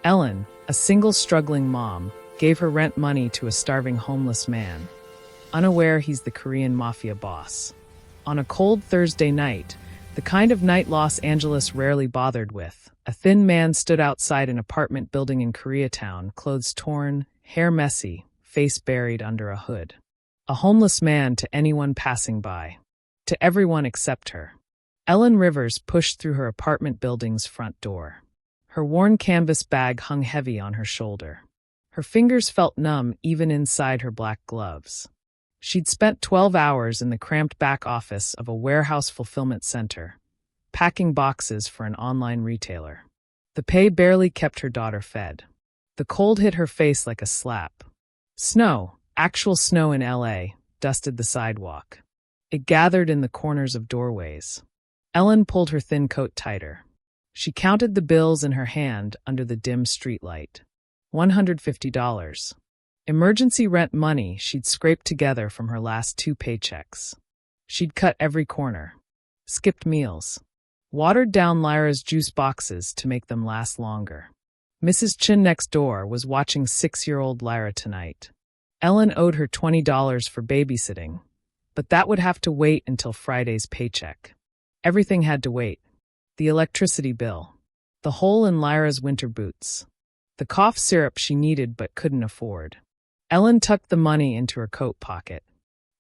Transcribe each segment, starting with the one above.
Ellen, a single struggling mom, gave her rent money to a starving homeless man, unaware he's the Korean Mafia boss. On a cold Thursday night, the kind of night Los Angeles rarely bothered with, a thin man stood outside an apartment building in Koreatown, clothes torn, hair messy, face buried under a hood. A homeless man to anyone passing by. To everyone except her. Ellen Rivers pushed through her apartment building's front door. Her worn canvas bag hung heavy on her shoulder. Her fingers felt numb even inside her black gloves. She'd spent 12 hours in the cramped back office of a warehouse fulfillment center, packing boxes for an online retailer. The pay barely kept her daughter fed. The cold hit her face like a slap. Snow, actual snow in LA, dusted the sidewalk. It gathered in the corners of doorways. Ellen pulled her thin coat tighter. She counted the bills in her hand under the dim streetlight. $150. Emergency rent money she'd scraped together from her last 2 paychecks. She'd cut every corner. Skipped meals. Watered down Lyra's juice boxes to make them last longer. Mrs. Chin next door was watching 6-year-old Lyra tonight. Ellen owed her $20 for babysitting, but that would have to wait until Friday's paycheck. Everything had to wait. The electricity bill. The hole in Lyra's winter boots. The cough syrup she needed but couldn't afford. Ellen tucked the money into her coat pocket.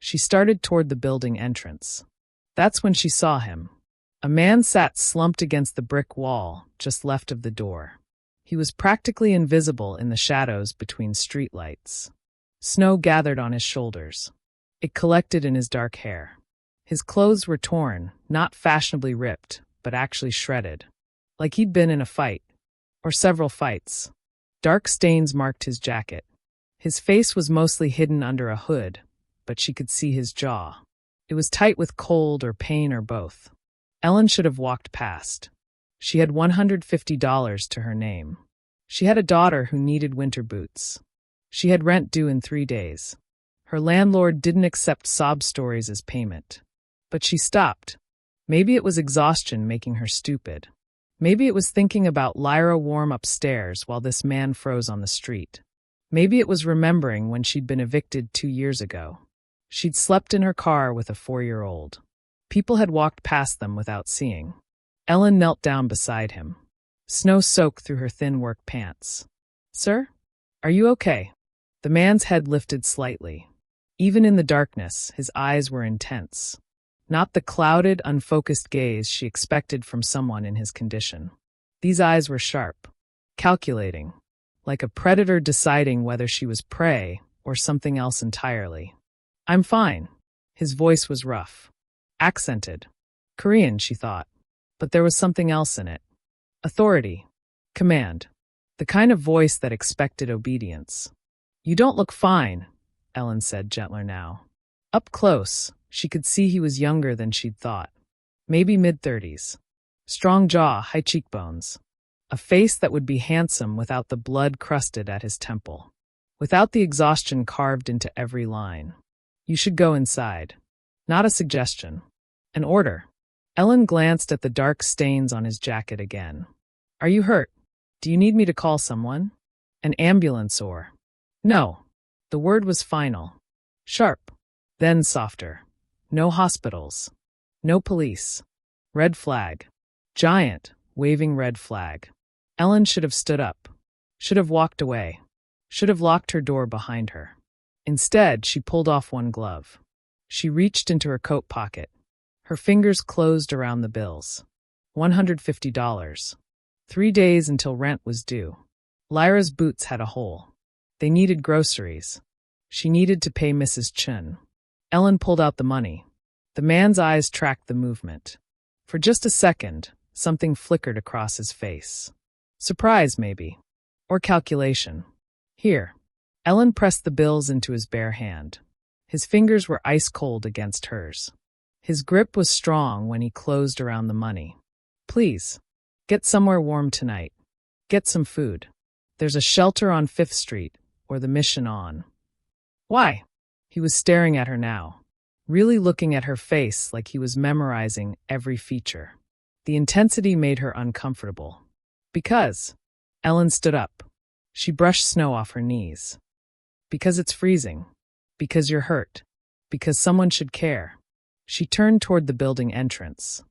She started toward the building entrance. That's when she saw him. A man sat slumped against the brick wall just left of the door. He was practically invisible in the shadows between streetlights. Snow gathered on his shoulders. It collected in his dark hair. His clothes were torn, not fashionably ripped, but actually shredded. Like he'd been in a fight. Or several fights. Dark stains marked his jacket. His face was mostly hidden under a hood, but she could see his jaw. It was tight with cold or pain or both. Ellen should have walked past. She had $150 to her name. She had a daughter who needed winter boots. She had rent due in 3 days. Her landlord didn't accept sob stories as payment. But she stopped. Maybe it was exhaustion making her stupid. Maybe it was thinking about Lyra warm upstairs while this man froze on the street. Maybe it was remembering when she'd been evicted 2 years ago. She'd slept in her car with a 4-year-old. People had walked past them without seeing. Ellen knelt down beside him. Snow soaked through her thin work pants. "Sir? Are you okay?" The man's head lifted slightly. Even in the darkness, his eyes were intense. Not the clouded, unfocused gaze she expected from someone in his condition. These eyes were sharp, calculating, like a predator deciding whether she was prey or something else entirely. "I'm fine." His voice was rough, accented. Korean, she thought, but there was something else in it. Authority, command, the kind of voice that expected obedience. "You don't look fine," Ellen said, gentler now. Up close, she could see he was younger than she'd thought. Maybe mid-30s. Strong jaw, high cheekbones. A face that would be handsome without the blood crusted at his temple. Without the exhaustion carved into every line. "You should go inside." Not a suggestion. An order. Ellen glanced at the dark stains on his jacket again. "Are you hurt? Do you need me to call someone? An ambulance or—" "No." The word was final. Sharp. Then softer. "No hospitals. No police. Red flag." Giant, waving red flag. Ellen should have stood up. Should have walked away. Should have locked her door behind her. Instead, she pulled off one glove. She reached into her coat pocket. Her fingers closed around the bills. $150. 3 days until rent was due. Lyra's boots had a hole. They needed groceries. She needed to pay Mrs. Chun. Ellen pulled out the money. The man's eyes tracked the movement. For just a second, something flickered across his face. Surprise, maybe. Or calculation. "Here." Ellen pressed the bills into his bare hand. His fingers were ice cold against hers. His grip was strong when he closed around the money. "Please. Get somewhere warm tonight. Get some food. There's a shelter on 5th Street, or the Mission on." "Why?" He was staring at her now, really looking at her face like he was memorizing every feature. The intensity made her uncomfortable. "Because." Ellen stood up. She brushed snow off her knees. Because it's freezing. Because you're hurt. Because someone should care. She turned toward the building entrance,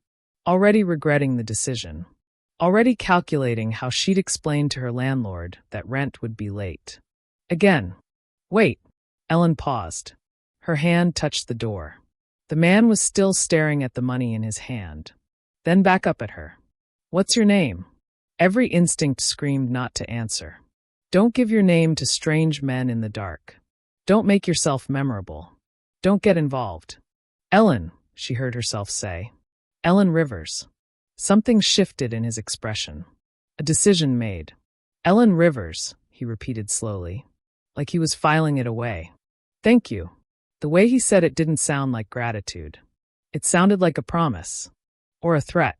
already regretting the decision, already calculating how she'd explain to her landlord that rent would be late. Again. Wait. Ellen paused. Her hand touched the door. The man was still staring at the money in his hand, then back up at her. What's your name? Every instinct screamed not to answer. Don't give your name to strange men in the dark. Don't make yourself memorable. Don't get involved. Ellen, she heard herself say. Ellen Rivers. Something shifted in his expression. A decision made. Ellen Rivers, he repeated slowly, like he was filing it away. Thank you. The way he said it didn't sound like gratitude. It sounded like a promise. Or a threat.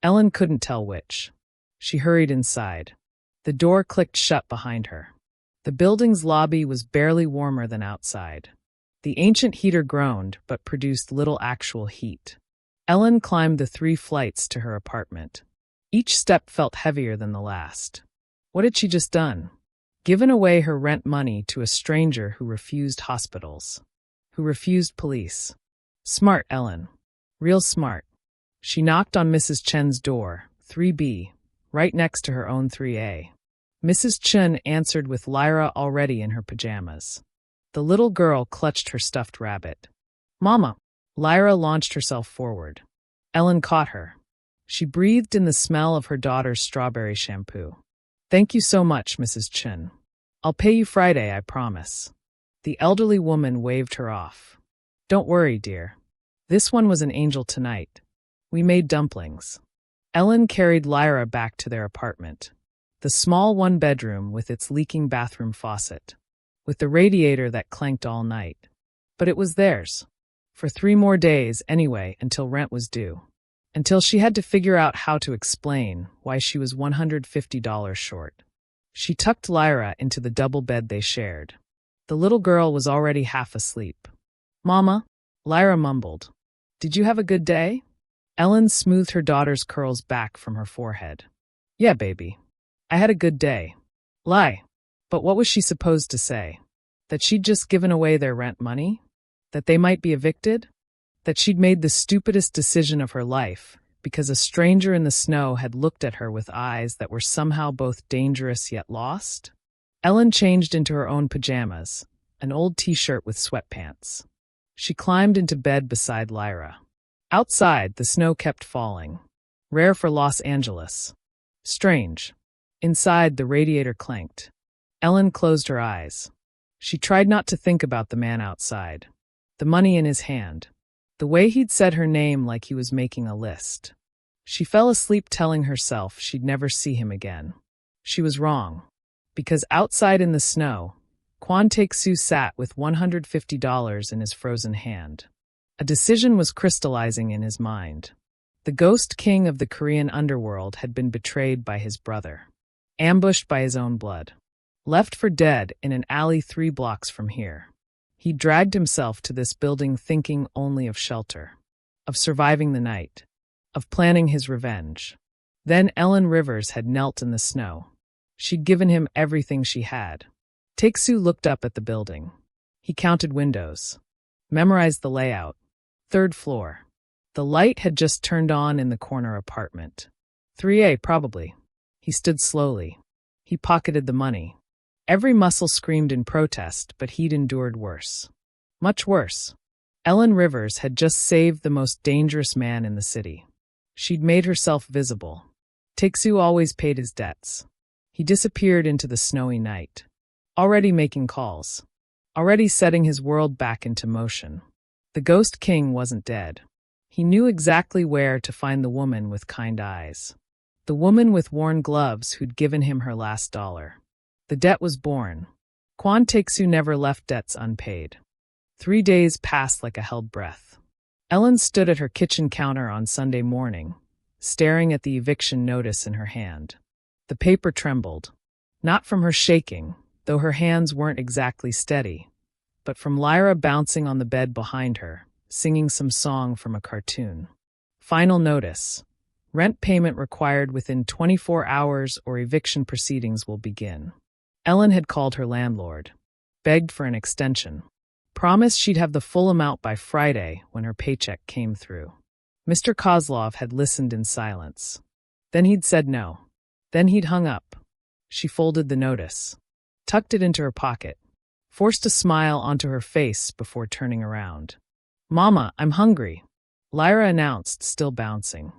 Ellen couldn't tell which. She hurried inside. The door clicked shut behind her. The building's lobby was barely warmer than outside. The ancient heater groaned, but produced little actual heat. Ellen climbed the 3 flights to her apartment. Each step felt heavier than the last. What had she just done? Given away her rent money to a stranger who refused hospitals, who refused police. Smart, Ellen. Real smart. She knocked on Mrs. Chen's door, 3B, right next to her own 3A. Mrs. Chen answered with Lyra already in her pajamas. The little girl clutched her stuffed rabbit. Mama! Lyra launched herself forward. Ellen caught her. She breathed in the smell of her daughter's strawberry shampoo. Thank you so much, Mrs. Chen. I'll pay you Friday, I promise. The elderly woman waved her off. Don't worry, dear. This one was an angel tonight. We made dumplings. Ellen carried Lyra back to their apartment. The small 1-bedroom with its leaking bathroom faucet, with the radiator that clanked all night. But it was theirs. For 3 more days, anyway, until rent was due. Until she had to figure out how to explain why she was $150 short. She tucked Lyra into the double bed they shared. The little girl was already half asleep. Mama, Lyra mumbled. Did you have a good day? Ellen smoothed her daughter's curls back from her forehead. Yeah, baby. I had a good day. Lie. But what was she supposed to say? That she'd just given away their rent money? That they might be evicted? That she'd made the stupidest decision of her life because a stranger in the snow had looked at her with eyes that were somehow both dangerous yet lost? Ellen changed into her own pajamas, an old t-shirt with sweatpants. She climbed into bed beside Lyra. Outside, the snow kept falling. Rare for Los Angeles. Strange. Inside, the radiator clanked. Ellen closed her eyes. She tried not to think about the man outside. The money in his hand. The way he'd said her name like he was making a list. She fell asleep telling herself she'd never see him again. She was wrong. Because outside in the snow, Kwon Taek-soo sat with $150 in his frozen hand. A decision was crystallizing in his mind. The ghost king of the Korean underworld had been betrayed by his brother. Ambushed by his own blood. Left for dead in an alley 3 blocks from here. He dragged himself to this building thinking only of shelter. Of surviving the night. Of planning his revenge. Then Ellen Rivers had knelt in the snow. She'd given him everything she had. Taek-soo looked up at the building. He counted windows. Memorized the layout. 3rd floor. The light had just turned on in the corner apartment. 3A, probably. He stood slowly. He pocketed the money. Every muscle screamed in protest, but he'd endured worse. Much worse. Ellen Rivers had just saved the most dangerous man in the city. She'd made herself visible. Taek-soo always paid his debts. He disappeared into the snowy night. Already making calls. Already setting his world back into motion. The Ghost King wasn't dead. He knew exactly where to find the woman with kind eyes. The woman with worn gloves who'd given him her last dollar. The debt was born. Kwon Taek-soo never left debts unpaid. 3 days passed like a held breath. Ellen stood at her kitchen counter on Sunday morning, staring at the eviction notice in her hand. The paper trembled. Not from her shaking, though her hands weren't exactly steady, but from Lyra bouncing on the bed behind her, singing some song from a cartoon. Final notice. Rent payment required within 24 hours or eviction proceedings will begin. Ellen had called her landlord, begged for an extension, promised she'd have the full amount by Friday when her paycheck came through. Mr. Kozlov had listened in silence. Then he'd said no. Then he'd hung up. She folded the notice, tucked it into her pocket, forced a smile onto her face before turning around. "Mama, I'm hungry," Lyra announced, still bouncing.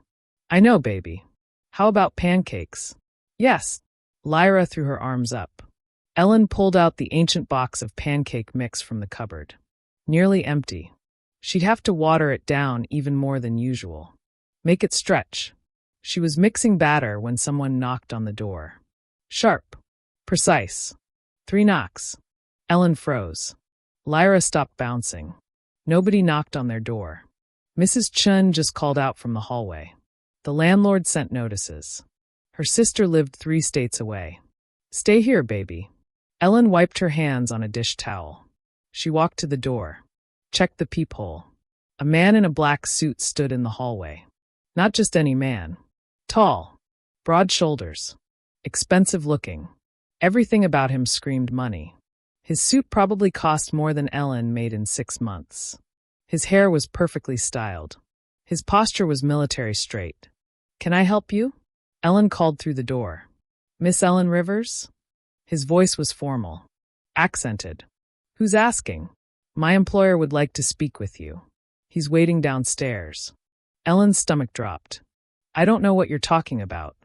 "I know, baby. How about pancakes?" "Yes." Lyra threw her arms up. Ellen pulled out the ancient box of pancake mix from the cupboard. Nearly empty. She'd have to water it down even more than usual. Make it stretch. She was mixing batter when someone knocked on the door. Sharp. Precise. 3 knocks. Ellen froze. Lyra stopped bouncing. Nobody knocked on their door. Mrs. Chun just called out from the hallway. The landlord sent notices. Her sister lived 3 states away. "Stay here, baby." Ellen wiped her hands on a dish towel. She walked to the door, checked the peephole. A man in a black suit stood in the hallway. Not just any man. Tall, broad shoulders, expensive looking. Everything about him screamed money. His suit probably cost more than Ellen made in 6 months. His hair was perfectly styled. His posture was military straight. "Can I help you?" Ellen called through the door. "Miss Ellen Rivers?" His voice was formal, accented. "Who's asking?" "My employer would like to speak with you. He's waiting downstairs." Ellen's stomach dropped. "I don't know what you're talking about."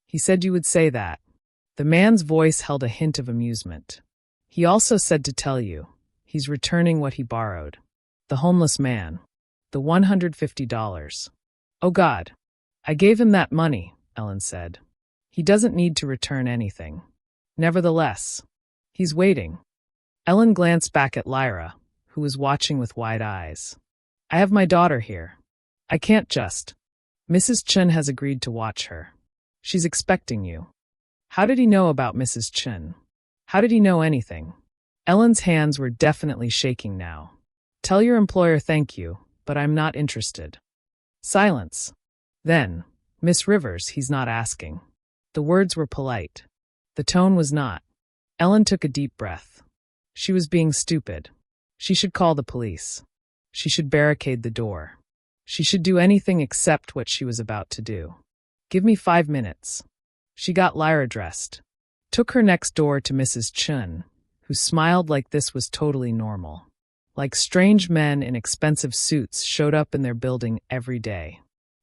"He said you would say that." The man's voice held a hint of amusement. "He also said to tell you, he's returning what he borrowed. The homeless man. The $150. "Oh God. I gave him that money," Ellen said. "He doesn't need to return anything. Nevertheless, he's waiting." Ellen glanced back at Lyra, who was watching with wide eyes. "I have my daughter here. I can't just." "Mrs. Chun has agreed to watch her. She's expecting you." How did he know about Mrs. Chun? How did he know anything? Ellen's hands were definitely shaking now. "Tell your employer thank you, but I'm not interested." Silence. Then, "Miss Rivers, he's not asking." The words were polite. The tone was not. Ellen took a deep breath. She was being stupid. She should call the police. She should barricade the door. She should do anything except what she was about to do. "Give me 5 minutes." She got Lyra dressed, took her next door to Mrs. Chun, who smiled like this was totally normal. Like strange men in expensive suits showed up in their building every day.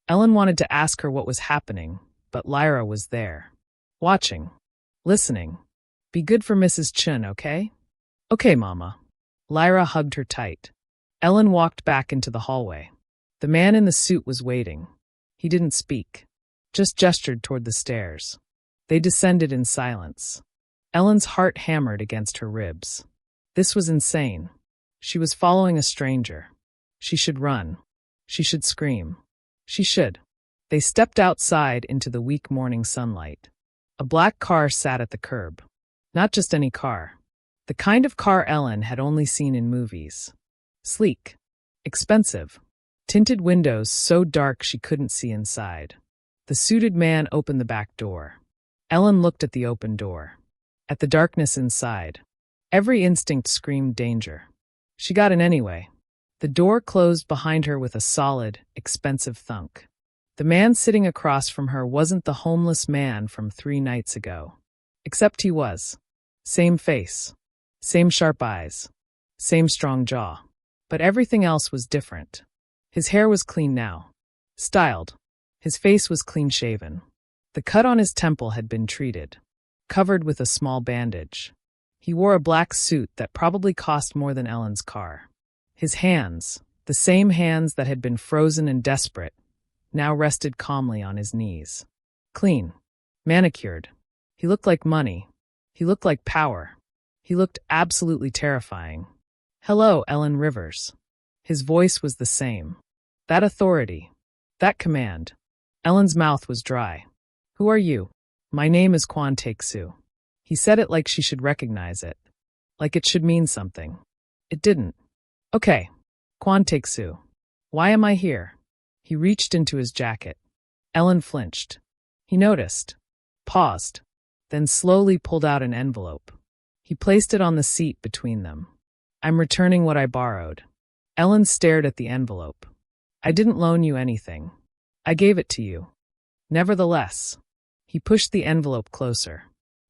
Ellen wanted to ask her what was happening, but Lyra was there. Watching. Listening. "Be good for Mrs. Chun, okay?" "Okay, Mama." Lyra hugged her tight. Ellen walked back into the hallway. The man in the suit was waiting. He didn't speak, just gestured toward the stairs. They descended in silence. Ellen's heart hammered against her ribs. This was insane. She was following a stranger. She should run. She should scream. She should. They stepped outside into the weak morning sunlight. A black car sat at the curb. Not just any car. The kind of car Ellen had only seen in movies. Sleek. Expensive. Tinted windows so dark she couldn't see inside. The suited man opened the back door. Ellen looked at the open door. At the darkness inside. Every instinct screamed danger. She got in anyway. The door closed behind her with a solid, expensive thunk. The man sitting across from her wasn't the homeless man from 3 nights ago. Except he was. Same face. Same sharp eyes. Same strong jaw. But everything else was different. His hair was clean now. Styled. His face was clean-shaven. The cut on his temple had been treated. Covered with a small bandage. He wore a black suit that probably cost more than Ellen's car. His hands, the same hands that had been frozen and desperate, now rested calmly on his knees. Clean. Manicured. He looked like money. He looked like power. He looked absolutely terrifying. "Hello, Ellen Rivers." His voice was the same. That authority. That command. Ellen's mouth was dry. "Who are you?" "My name is Kwan Taek-soo." He said it like she should recognize it. Like it should mean something. It didn't. "Okay. Kwan Taek-soo. Why am I here?" He reached into his jacket. Ellen flinched. He noticed, paused, then slowly pulled out an envelope. He placed it on the seat between them. I'm returning what I borrowed. Ellen stared at the envelope. I didn't loan you anything. I gave it to you. Nevertheless, he pushed the envelope closer.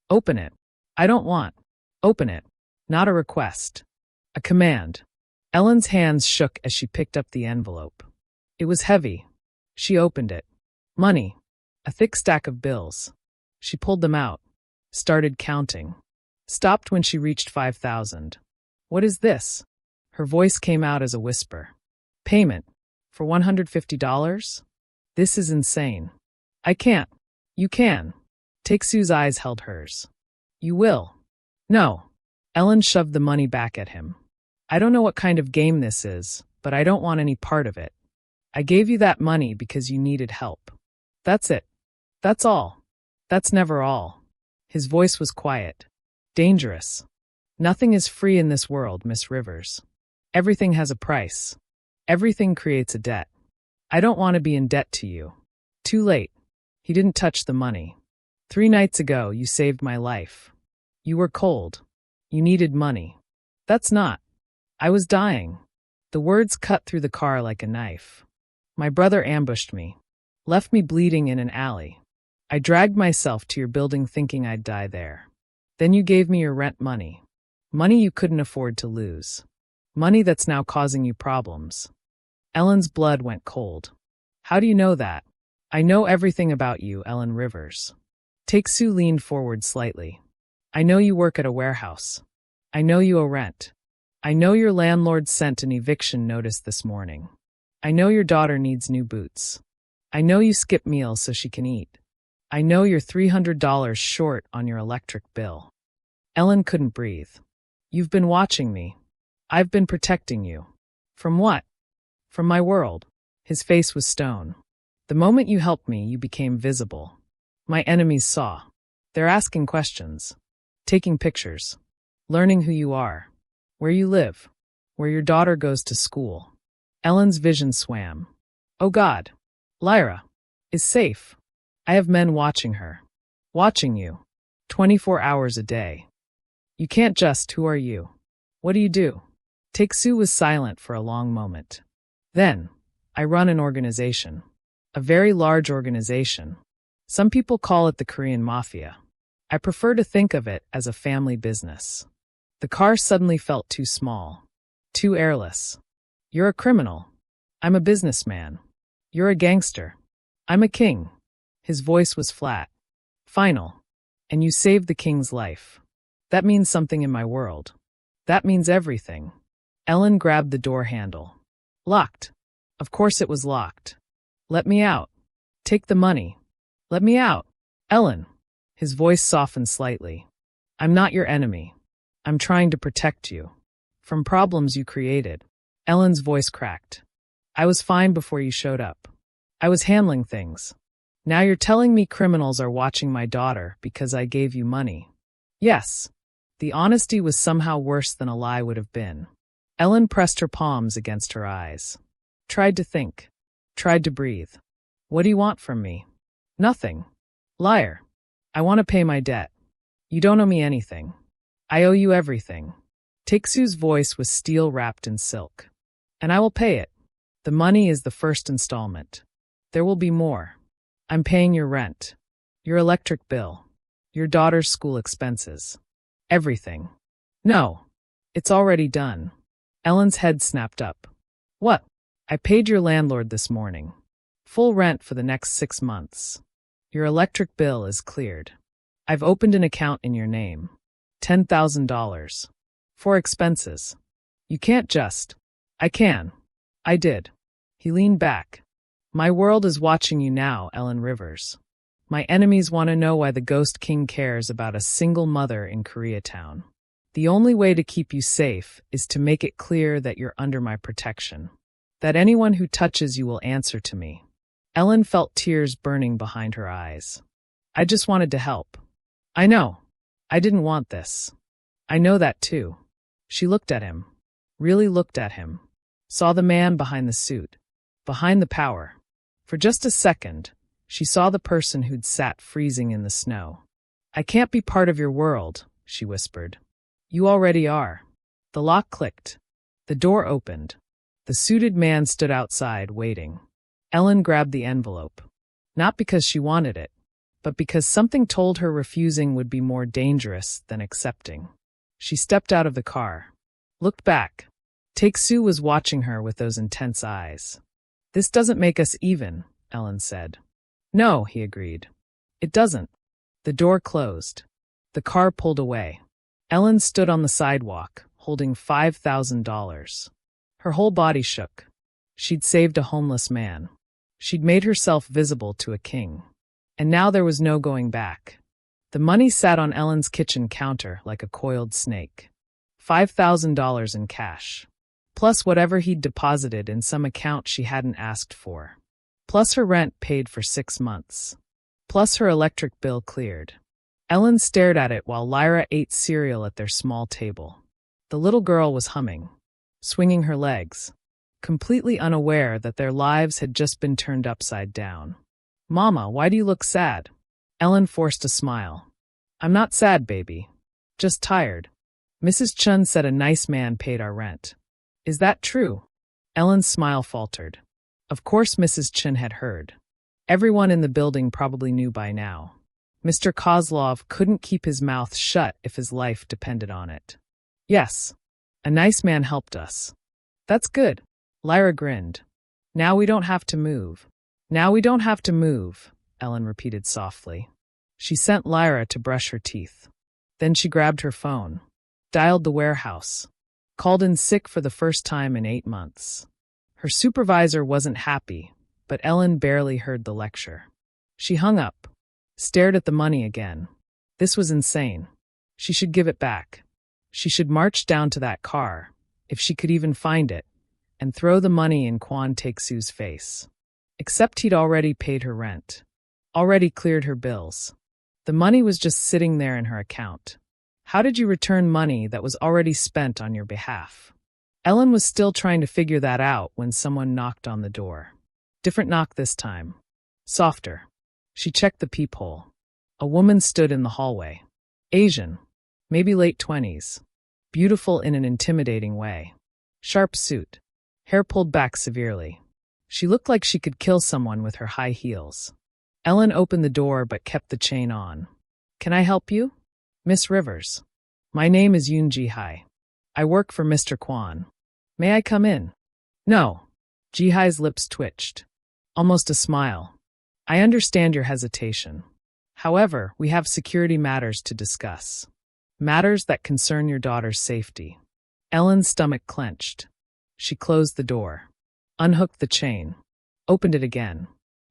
Open it. I don't want. Open it. Not a request. A command. Ellen's hands shook as she picked up the envelope. It was heavy. She opened it. Money. A thick stack of bills. She pulled them out. Started counting. Stopped when she reached 5,000. What is this? Her voice came out as a whisper. Payment. For $150? This is insane. I can't. You can. Take-Sue's eyes held hers. You will. No. Ellen shoved the money back at him. I don't know what kind of game this is, but I don't want any part of it. I gave you that money because you needed help. That's it. That's all. That's never all. His voice was quiet. Dangerous. Nothing is free in this world, Miss Rivers. Everything has a price. Everything creates a debt. I don't want to be in debt to you. Too late. He didn't touch the money. 3 nights ago, you saved my life. You were cold. You needed money. That's not. I was dying. The words cut through the car like a knife. My brother ambushed me. Left me bleeding in an alley. I dragged myself to your building thinking I'd die there. Then you gave me your rent money. Money you couldn't afford to lose. Money that's now causing you problems. Ellen's blood went cold. How do you know that? I know everything about you, Ellen Rivers. Take-Sue leaned forward slightly. I know you work at a warehouse. I know you owe rent. I know your landlord sent an eviction notice this morning. I know your daughter needs new boots. I know you skip meals so she can eat. I know you're $300 short on your electric bill. Ellen couldn't breathe. You've been watching me. I've been protecting you. From what? From my world. His face was stone. The moment you helped me, you became visible. My enemies saw. They're asking questions. Taking pictures. Learning who you are. Where you live. Where your daughter goes to school. Ellen's vision swam. Oh God. Lyra is safe. I have men watching her. Watching you. 24 hours a day. You can't just, who are you? What do you do? Take-Sue was silent for a long moment. Then, I run an organization. A very large organization. Some people call it the Korean Mafia. I prefer to think of it as a family business. The car suddenly felt too small. Too airless. You're a criminal. I'm a businessman. You're a gangster. I'm a king. His voice was flat. Final. And you saved the king's life. That means something in my world. That means everything. Ellen grabbed the door handle. Locked. Of course it was locked. Let me out. Take the money. Let me out. Ellen. His voice softened slightly. I'm not your enemy. I'm trying to protect you. From problems you created. Ellen's voice cracked. I was fine before you showed up. I was handling things. Now you're telling me criminals are watching my daughter because I gave you money. Yes. The honesty was somehow worse than a lie would have been. Ellen pressed her palms against her eyes. Tried to think. Tried to breathe. What do you want from me? Nothing. Liar. I want to pay my debt. You don't owe me anything. I owe you everything. Take-Sue's voice was steel wrapped in silk. And I will pay it. The money is the first installment. There will be more. I'm paying your rent. Your electric bill. Your daughter's school expenses. Everything. No. It's already done. Ellen's head snapped up. What? I paid your landlord this morning. Full rent for the next 6 months. Your electric bill is cleared. I've opened an account in your name. $10,000. For expenses. You can't just. I can. I did. He leaned back. My world is watching you now, Ellen Rivers. My enemies want to know why the Ghost King cares about a single mother in Koreatown. The only way to keep you safe is to make it clear that you're under my protection. That anyone who touches you will answer to me. Ellen felt tears burning behind her eyes. I just wanted to help. I know. I didn't want this. I know that too. She looked at him. Really looked at him. Saw the man behind the suit. Behind the power. For just a second, She saw the person who'd sat freezing in the snow. "I can't be part of your world," she whispered. "You already are." The lock clicked. The door opened. The suited man stood outside, waiting. Ellen grabbed the envelope. Not because she wanted it, but because something told her refusing would be more dangerous than accepting. She stepped out of the car. Looked back. Take-Soo was watching her with those intense eyes. "This doesn't make us even," Ellen said. "No," he agreed. "It doesn't." The door closed. The car pulled away. Ellen stood on the sidewalk, holding $5,000. Her whole body shook. She'd saved a homeless man. She'd made herself visible to a king. And now there was no going back. The money sat on Ellen's kitchen counter like a coiled snake. $5,000 in cash. Plus whatever he'd deposited in some account she hadn't asked for. Plus her rent paid for 6 months. Plus her electric bill cleared. Ellen stared at it while Lyra ate cereal at their small table. The little girl was humming, swinging her legs, completely unaware that their lives had just been turned upside down. "Mama, why do you look sad?" Ellen forced a smile. "I'm not sad, baby. Just tired. Mrs. Chun said a nice man paid our rent." "Is that true?" Ellen's smile faltered. Of course Mrs. Chun had heard. Everyone in the building probably knew by now. Mr. Kozlov couldn't keep his mouth shut if his life depended on it. "Yes. A nice man helped us." "That's good." Lyra grinned. "Now we don't have to move." "Now we don't have to move," Ellen repeated softly. She sent Lyra to brush her teeth. Then she grabbed her phone, dialed the warehouse, called in sick for the first time in 8 months. Her supervisor wasn't happy, but Ellen barely heard the lecture. She hung up, stared at the money again. This was insane. She should give it back. She should march down to that car, if she could even find it, and throw the money in Kwon Take-Soo's face. Except he'd already paid her rent, already cleared her bills. The money was just sitting there in her account. How did you return money that was already spent on your behalf? Ellen was still trying to figure that out when someone knocked on the door. Different knock this time. Softer. She checked the peephole. A woman stood in the hallway. Asian. Maybe late 20s. Beautiful in an intimidating way. Sharp suit. Hair pulled back severely. She looked like she could kill someone with her high heels. Ellen opened the door but kept the chain on. "Can I help you?" "Miss Rivers. My name is Yoon Ji-hai. I work for Mr. Kwon. May I come in?" "No." Ji-hai's lips twitched. Almost a smile. "I understand your hesitation. However, we have security matters to discuss. Matters that concern your daughter's safety." Ellen's stomach clenched. She closed the door, unhooked the chain, opened it again.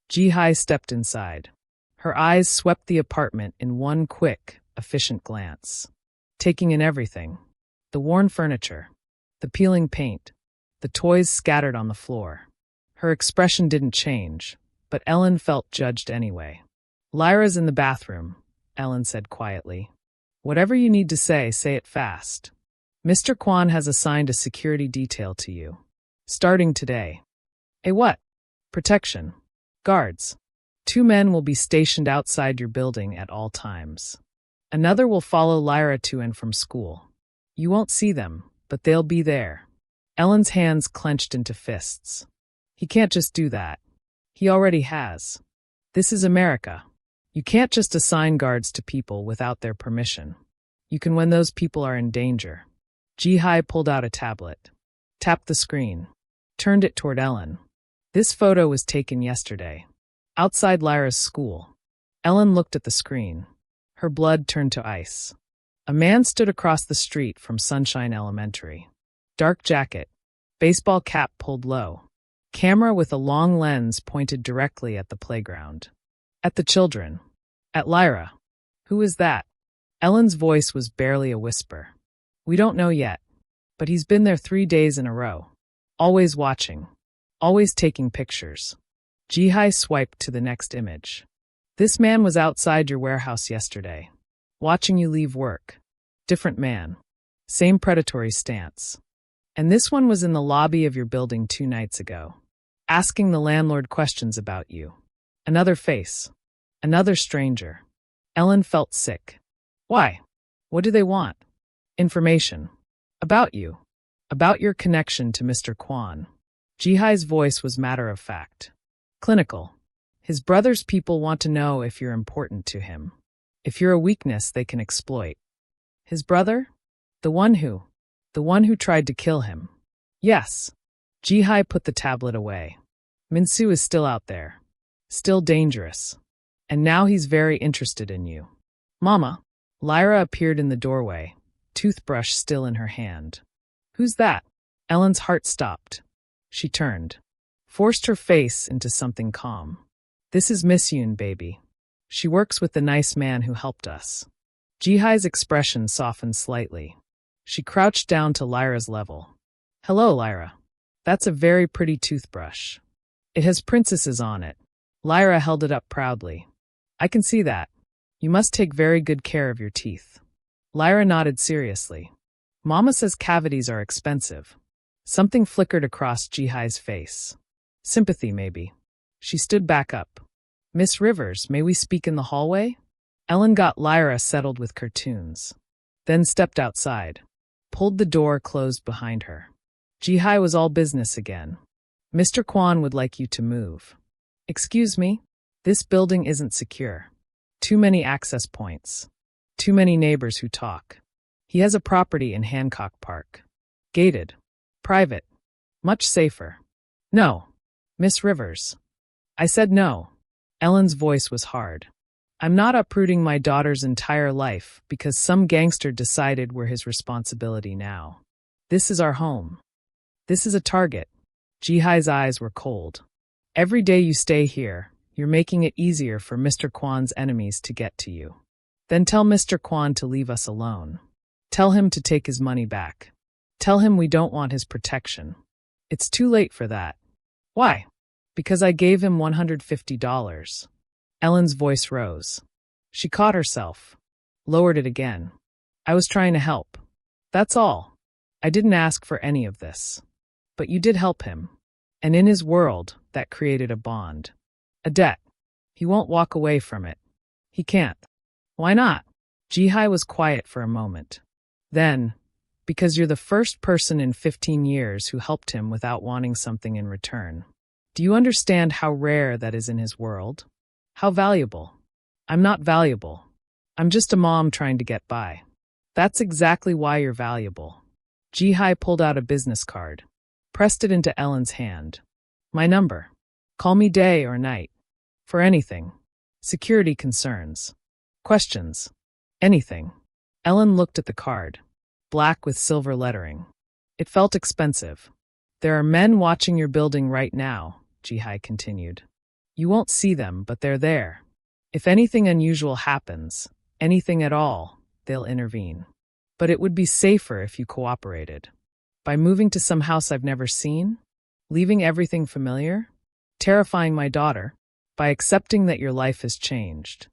Ji-hai stepped inside. Her eyes swept the apartment in one quick, efficient glance, taking in everything. The worn furniture, the peeling paint, the toys scattered on the floor. Her expression didn't change, but Ellen felt judged anyway. "Lyra's in the bathroom," Ellen said quietly. "Whatever you need to say it fast. Mr. Kwon has assigned a security detail to you. Starting today." "A what?" "Protection. Guards. 2 men will be stationed outside your building at all times. Another will follow Lyra to and from school. You won't see them, but they'll be there." Ellen's hands clenched into fists. "He can't just do that. He already has. This is America. You can't just assign guards to people without their permission. You can when those people are in danger." Ji-hai pulled out a tablet, tapped the screen, turned it toward Ellen. "This photo was taken yesterday, outside Lyra's school." Ellen looked at the screen. Her blood turned to ice. A man stood across the street from Sunshine Elementary. Dark jacket, baseball cap pulled low, camera with a long lens pointed directly at the playground. At the children. At Lyra. "Who is that?" Ellen's voice was barely a whisper. "We don't know yet, but he's been there 3 days in a row. Always watching. Always taking pictures." Ji-hai swiped to the next image. "This man was outside your warehouse yesterday, watching you leave work. Different man. Same predatory stance. And this one was in the lobby of your building 2 nights ago, asking the landlord questions about you. Another face. Another stranger. Ellen felt sick. Why? What do they want? Information. About you. About your connection to Mr. Kwan. Jihai's voice was matter-of-fact. Clinical. His brother's people want to know if you're important to him. If you're a weakness they can exploit. His brother? The one who tried to kill him. Yes. Jihai put the tablet away. Minsu is still out there. Still dangerous. And now he's very interested in you. Mama. Lyra appeared in the doorway, toothbrush still in her hand. Who's that? Ellen's heart stopped. She turned. Forced her face into something calm. This is Miss Yoon, baby. She works with the nice man who helped us. Jihai's expression softened slightly. She crouched down to Lyra's level. Hello, Lyra. That's a very pretty toothbrush. It has princesses on it. Lyra held it up proudly. I can see that. You must take very good care of your teeth. Lyra nodded seriously. Mama says cavities are expensive. Something flickered across Jihai's face. Sympathy, maybe. She stood back up. Miss Rivers, may we speak in the hallway? Ellen got Lyra settled with cartoons. Then stepped outside. Pulled the door closed behind her. Jihai was all business again. Mr. Kwan would like you to move. Excuse me? This building isn't secure. Too many access points. Too many neighbors who talk. He has a property in Hancock Park. Gated. Private. Much safer. No. Miss Rivers. I said no. Ellen's voice was hard. I'm not uprooting my daughter's entire life because some gangster decided we're his responsibility now. This is our home. This is a target. Jihai's eyes were cold. Every day you stay here, you're making it easier for Mr. Kwan's enemies to get to you. Then tell Mr. Kwan to leave us alone. Tell him to take his money back. Tell him we don't want his protection. It's too late for that. Why? Because I gave him $150. Ellen's voice rose. She caught herself. Lowered it again. I was trying to help. That's all. I didn't ask for any of this. But you did help him. And in his world, that created a bond. A debt. He won't walk away from it. He can't. Why not? Jihai was quiet for a moment. Then, because you're the first person in 15 years who helped him without wanting something in return. Do you understand how rare that is in his world? How valuable? I'm not valuable. I'm just a mom trying to get by. That's exactly why you're valuable. Jihai pulled out a business card. Pressed it into Ellen's hand. My number. Call me day or night. For anything. Security concerns. Questions. Anything. Ellen looked at the card. Black with silver lettering. It felt expensive. There are men watching your building right now, Jihai continued. You won't see them, but they're there. If anything unusual happens, anything at all, they'll intervene. But it would be safer if you cooperated. By moving to some house I've never seen? Leaving everything familiar? Terrifying my daughter? By accepting that your life has changed.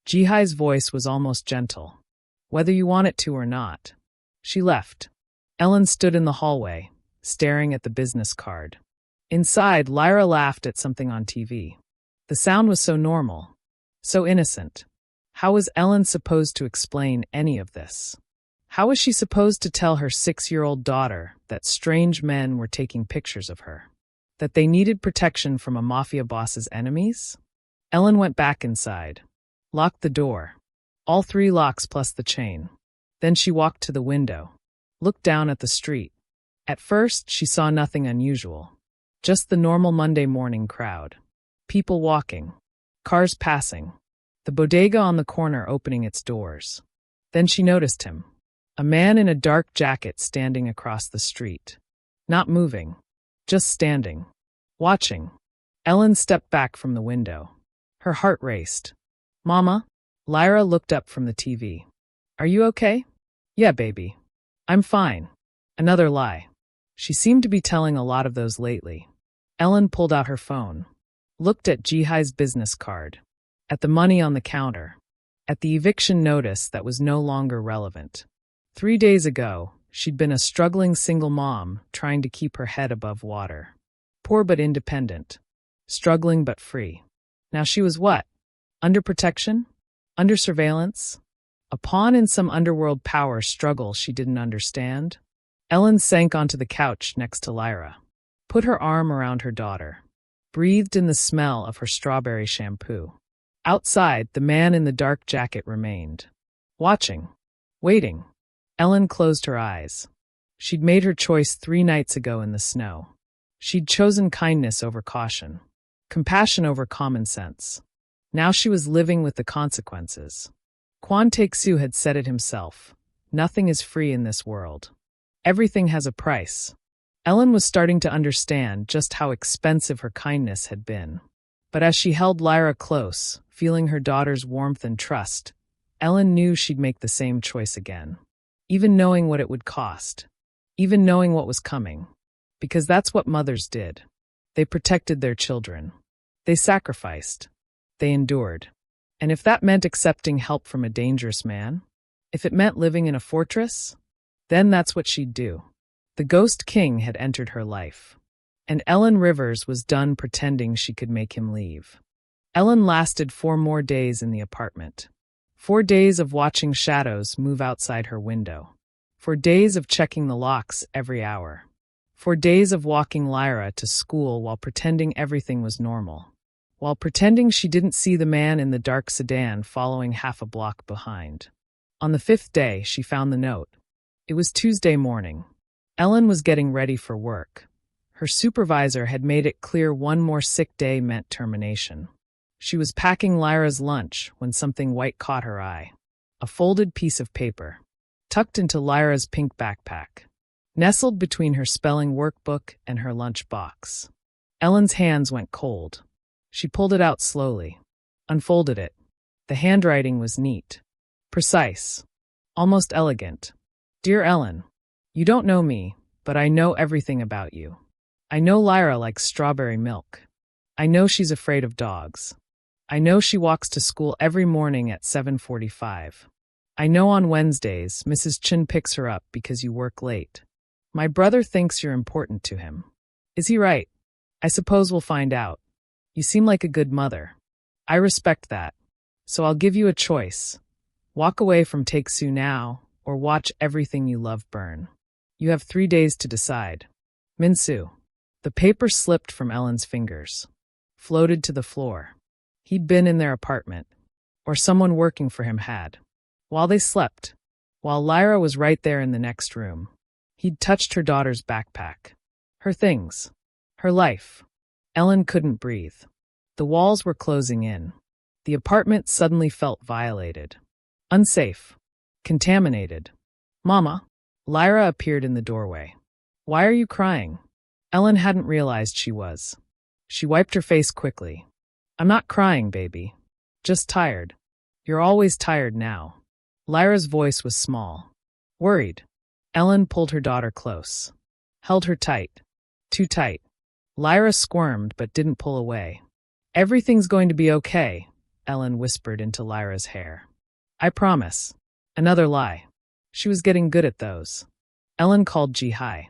Jihai's voice was almost gentle. Whether you want it to or not. She left. Ellen stood in the hallway, staring at the business card. Inside, Lyra laughed at something on TV. The sound was so normal. So innocent. How was Ellen supposed to explain any of this? How was she supposed to tell her 6-year-old daughter that strange men were taking pictures of her? That they needed protection from a mafia boss's enemies? Ellen went back inside. Locked the door. All 3 locks plus the chain. Then she walked to the window. Looked down at the street. At first, she saw nothing unusual. Just the normal Monday morning crowd. People walking. Cars passing. The bodega on the corner opening its doors. Then she noticed him. A man in a dark jacket standing across the street. Not moving. Just standing. Watching. Ellen stepped back from the window. Her heart raced. Mama? Lyra looked up from the TV. Are you okay? Yeah, baby. I'm fine. Another lie. She seemed to be telling a lot of those lately. Ellen pulled out her phone. Looked at Jihai's business card. At the money on the counter. At the eviction notice that was no longer relevant. 3 days ago, she'd been a struggling single mom trying to keep her head above water. Poor but independent. Struggling but free. Now she was what? Under protection? Under surveillance? A pawn in some underworld power struggle she didn't understand? Ellen sank onto the couch next to Lyra, put her arm around her daughter, breathed in the smell of her strawberry shampoo. Outside, the man in the dark jacket remained, watching, waiting. Ellen closed her eyes. She'd made her choice 3 nights ago in the snow. She'd chosen kindness over caution, compassion over common sense. Now she was living with the consequences. Kwon Taek-soo had said it himself. Nothing is free in this world. Everything has a price. Ellen was starting to understand just how expensive her kindness had been. But as she held Lyra close, feeling her daughter's warmth and trust, Ellen knew she'd make the same choice again. Even knowing what it would cost. Even knowing what was coming. Because that's what mothers did. They protected their children. They sacrificed. They endured. And if that meant accepting help from a dangerous man, if it meant living in a fortress, then that's what she'd do. The Ghost King had entered her life. And Ellen Rivers was done pretending she could make him leave. Ellen lasted 4 more days in the apartment. 4 days of watching shadows move outside her window. 4 days of checking the locks every hour. 4 days of walking Lyra to school while pretending everything was normal. While pretending she didn't see the man in the dark sedan following half a block behind. On the 5th day, she found the note. It was Tuesday morning. Ellen was getting ready for work. Her supervisor had made it clear 1 more sick day meant termination. She was packing Lyra's lunch when something white caught her eye. A folded piece of paper, tucked into Lyra's pink backpack, nestled between her spelling workbook and her lunch box. Ellen's hands went cold. She pulled it out slowly, unfolded it. The handwriting was neat, precise, almost elegant. Dear Ellen, you don't know me, but I know everything about you. I know Lyra likes strawberry milk. I know she's afraid of dogs. I know she walks to school every morning at 7:45. I know on Wednesdays Mrs. Chin picks her up because you work late. My brother thinks you're important to him. Is he right? I suppose we'll find out. You seem like a good mother. I respect that. So I'll give you a choice. Walk away from Taek-soo now, or watch everything you love burn. You have 3 days to decide. Min-soo. The paper slipped from Ellen's fingers, floated to the floor. He'd been in their apartment, or someone working for him had. While they slept, while Lyra was right there in the next room, he'd touched her daughter's backpack. Her things. Her life. Ellen couldn't breathe. The walls were closing in. The apartment suddenly felt violated. Unsafe. Contaminated. Mama. Lyra appeared in the doorway. Why are you crying? Ellen hadn't realized she was. She wiped her face quickly. I'm not crying, baby. Just tired. You're always tired now. Lyra's voice was small. Worried. Ellen pulled her daughter close. Held her tight. Too tight. Lyra squirmed but didn't pull away. Everything's going to be okay, Ellen whispered into Lyra's hair. I promise. Another lie. She was getting good at those. Ellen called Ji-hai.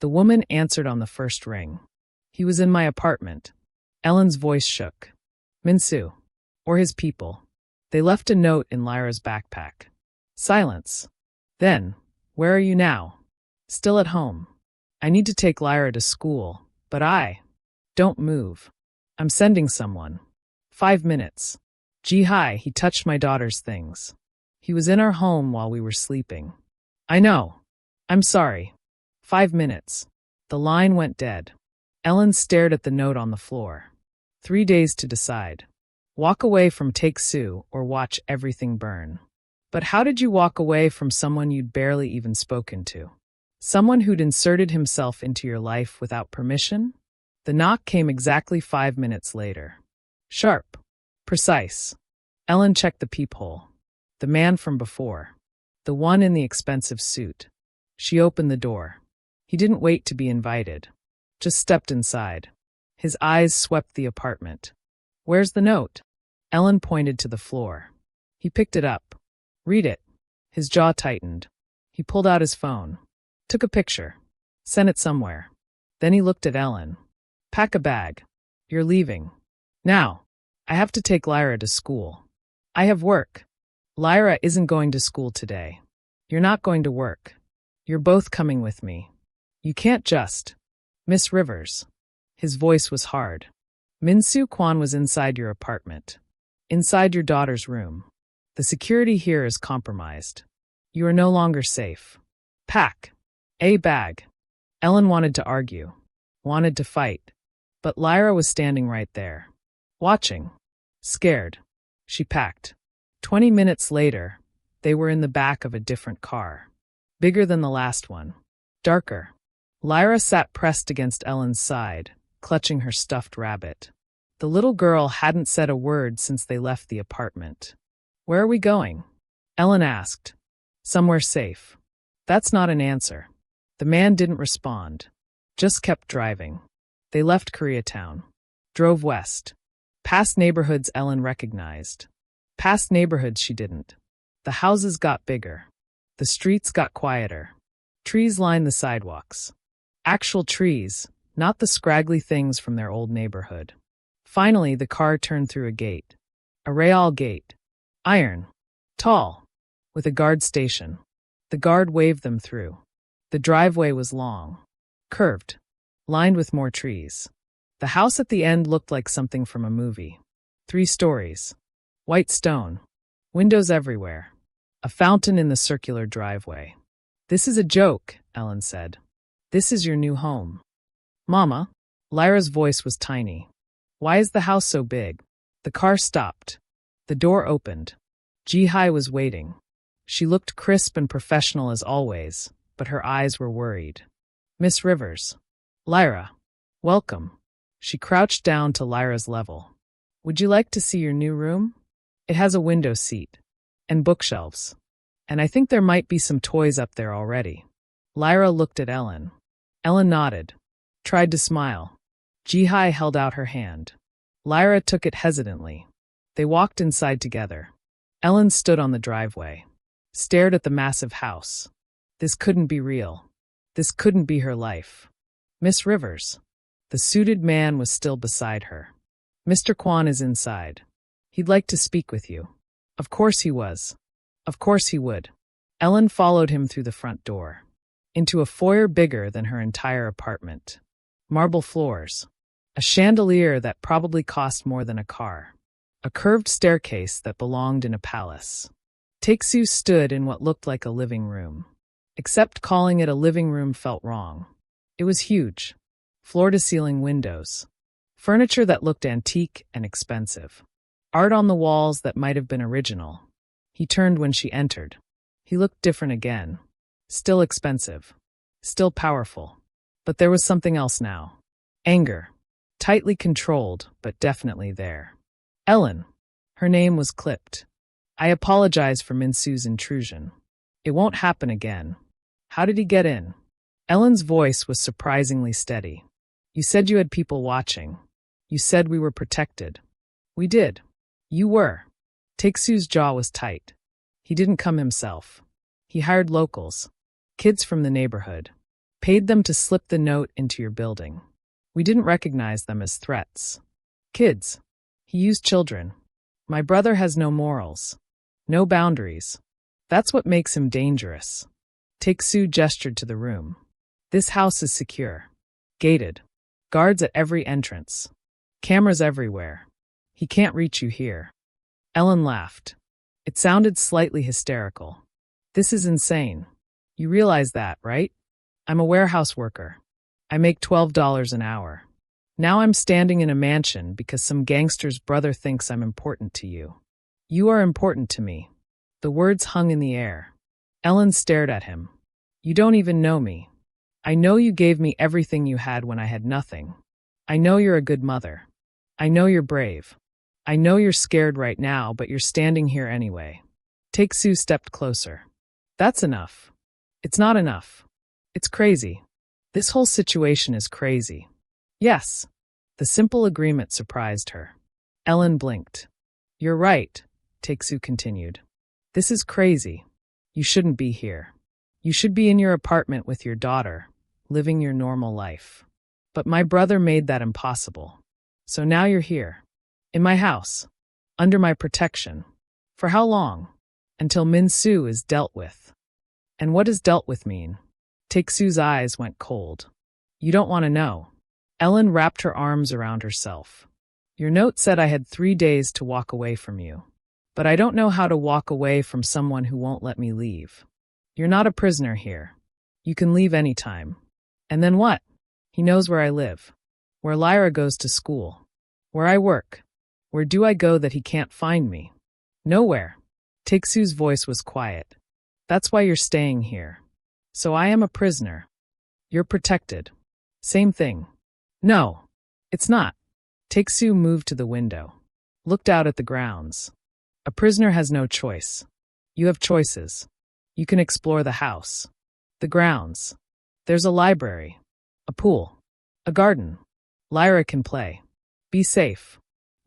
The woman answered on the first ring. He was in my apartment. Ellen's voice shook. Min-soo. Or his people. They left a note in Lyra's backpack. Silence. Then, where are you now? Still at home. I need to take Lyra to school, but don't move. I'm sending someone. 5 minutes. Ji-hai, he touched my daughter's things. He was in our home while we were sleeping. I know. I'm sorry. 5 minutes. The line went dead. Ellen stared at the note on the floor. 3 days to decide. Walk away from Taek-soo or watch everything burn. But how did you walk away from someone you'd barely even spoken to? Someone who'd inserted himself into your life without permission? The knock came exactly 5 minutes later. Sharp. Precise. Ellen checked the peephole. The man from before. The one in the expensive suit. She opened the door. He didn't wait to be invited. Just stepped inside. His eyes swept the apartment. Where's the note? Ellen pointed to the floor. He picked it up. Read it. His jaw tightened. He pulled out his phone. Took a picture. Sent it somewhere. Then he looked at Ellen. Pack a bag. You're leaving. Now. I have to take Lyra to school. I have work. Lyra isn't going to school today. You're not going to work. You're both coming with me. You can't just. Miss Rivers. His voice was hard. Min-Soo Kwon was inside your apartment. Inside your daughter's room. The security here is compromised. You are no longer safe. Pack. A bag. Ellen wanted to argue. Wanted to fight. But Lyra was standing right there. Watching. Scared. She packed. 20 minutes later, they were in the back of a different car. Bigger than the last one. Darker. Lyra sat pressed against Ellen's side, clutching her stuffed rabbit. The little girl hadn't said a word since they left the apartment. Where are we going? Ellen asked. Somewhere safe. That's not an answer. The man didn't respond. Just kept driving. They left Koreatown. Drove west. Past neighborhoods Ellen recognized. Past neighborhoods she didn't. The houses got bigger. The streets got quieter. Trees lined the sidewalks. Actual trees, not the scraggly things from their old neighborhood. Finally, the car turned through a gate. A real gate. Iron. Tall. With a guard station. The guard waved them through. The driveway was long. Curved. Lined with more trees. The house at the end looked like something from a movie. 3 stories. White stone. Windows everywhere. A fountain in the circular driveway. This is a joke, Ellen said. This is your new home. Mama. Lyra's voice was tiny. Why is the house so big? The car stopped. The door opened. Ji-hai was waiting. She looked crisp and professional as always, but her eyes were worried. Miss Rivers. Lyra. Welcome. She crouched down to Lyra's level. Would you like to see your new room? It has a window seat. And bookshelves. And I think there might be some toys up there already. Lyra looked at Ellen. Ellen nodded. Tried to smile. Ji-hai held out her hand. Lyra took it hesitantly. They walked inside together. Ellen stood on the driveway. Stared at the massive house. This couldn't be real. This couldn't be her life. Miss Rivers. The suited man was still beside her. Mr. Kwon is inside. He'd like to speak with you. Of course he was. Of course he would. Ellen followed him through the front door. Into a foyer bigger than her entire apartment. Marble floors. A chandelier that probably cost more than a car. A curved staircase that belonged in a palace. Tae-soo stood in what looked like a living room. Except calling it a living room felt wrong. It was huge. Floor-to-ceiling windows. Furniture that looked antique and expensive. Art on the walls that might have been original. He turned when she entered. He looked different again. Still expensive. Still powerful. But there was something else now. Anger. Tightly controlled, but definitely there. Ellen. Her name was clipped. I apologize for Min-Soo's intrusion. It won't happen again. How did he get in? Ellen's voice was surprisingly steady. You said you had people watching. You said we were protected. We did. You were. Tae-soo's jaw was tight. He didn't come himself. He hired locals. Kids from the neighborhood. Paid them to slip the note into your building. We didn't recognize them as threats. Kids. He used children. My brother has no morals. No boundaries. That's what makes him dangerous. Tae-soo gestured to the room. This house is secure. Gated. Guards at every entrance. Cameras everywhere. He can't reach you here. Ellen laughed. It sounded slightly hysterical. This is insane. You realize that, right? I'm a warehouse worker. I make $12 an hour. Now I'm standing in a mansion because some gangster's brother thinks I'm important to you. You are important to me. The words hung in the air. Ellen stared at him. You don't even know me. I know you gave me everything you had when I had nothing. I know you're a good mother. I know you're brave. I know you're scared right now, but you're standing here anyway. Tae-soo stepped closer. That's enough. It's not enough. It's crazy. This whole situation is crazy. Yes. The simple agreement surprised her. Ellen blinked. You're right, Tae-soo continued. This is crazy. You shouldn't be here. You should be in your apartment with your daughter, living your normal life. But my brother made that impossible. So now you're here. In my house. Under my protection. For how long? Until Min Soo is dealt with. And what does dealt with mean? Tae-Soo's eyes went cold. You don't want to know. Ellen wrapped her arms around herself. Your note said I had 3 days to walk away from you. But I don't know how to walk away from someone who won't let me leave. You're not a prisoner here. You can leave anytime. And then what? He knows where I live. Where Lyra goes to school. Where I work. Where do I go that he can't find me? Nowhere. Tae-Soo's voice was quiet. That's why you're staying here. So I am a prisoner. You're protected. Same thing. No. It's not. Tae-Soo moved to the window. Looked out at the grounds. A prisoner has no choice. You have choices. You can explore the house. The grounds. There's a library. A pool. A garden. Lyra can play. Be safe.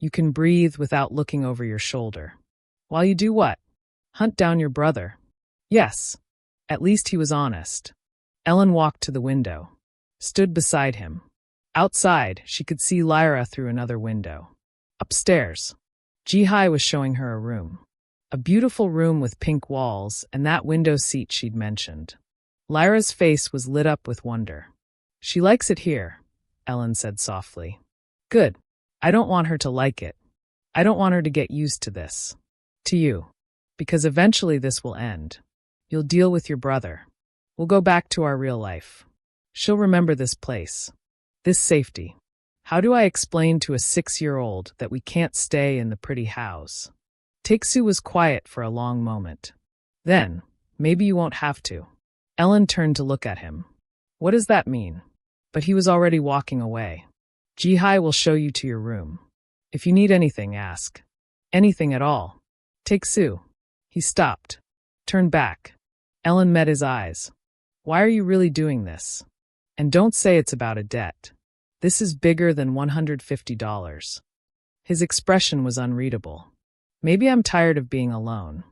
You can breathe without looking over your shoulder. While you do what? Hunt down your brother. Yes. At least he was honest. Ellen walked to the window. Stood beside him. Outside, she could see Lyra through another window. Upstairs. Ji-hai was showing her a room. A beautiful room with pink walls and that window seat she'd mentioned. Lyra's face was lit up with wonder. She likes it here, Ellen said softly. Good. I don't want her to like it. I don't want her to get used to this. To you. Because eventually this will end. You'll deal with your brother. We'll go back to our real life. She'll remember this place. This safety. How do I explain to a 6-year-old that we can't stay in the pretty house? Tae-Soo was quiet for a long moment. Then, maybe you won't have to. Ellen turned to look at him. What does that mean? But he was already walking away. Ji-hai will show you to your room. If you need anything, ask. Anything at all. Tae-Soo. He stopped. Turned back. Ellen met his eyes. Why are you really doing this? And don't say it's about a debt. This is bigger than $150. His expression was unreadable. Maybe I'm tired of being alone.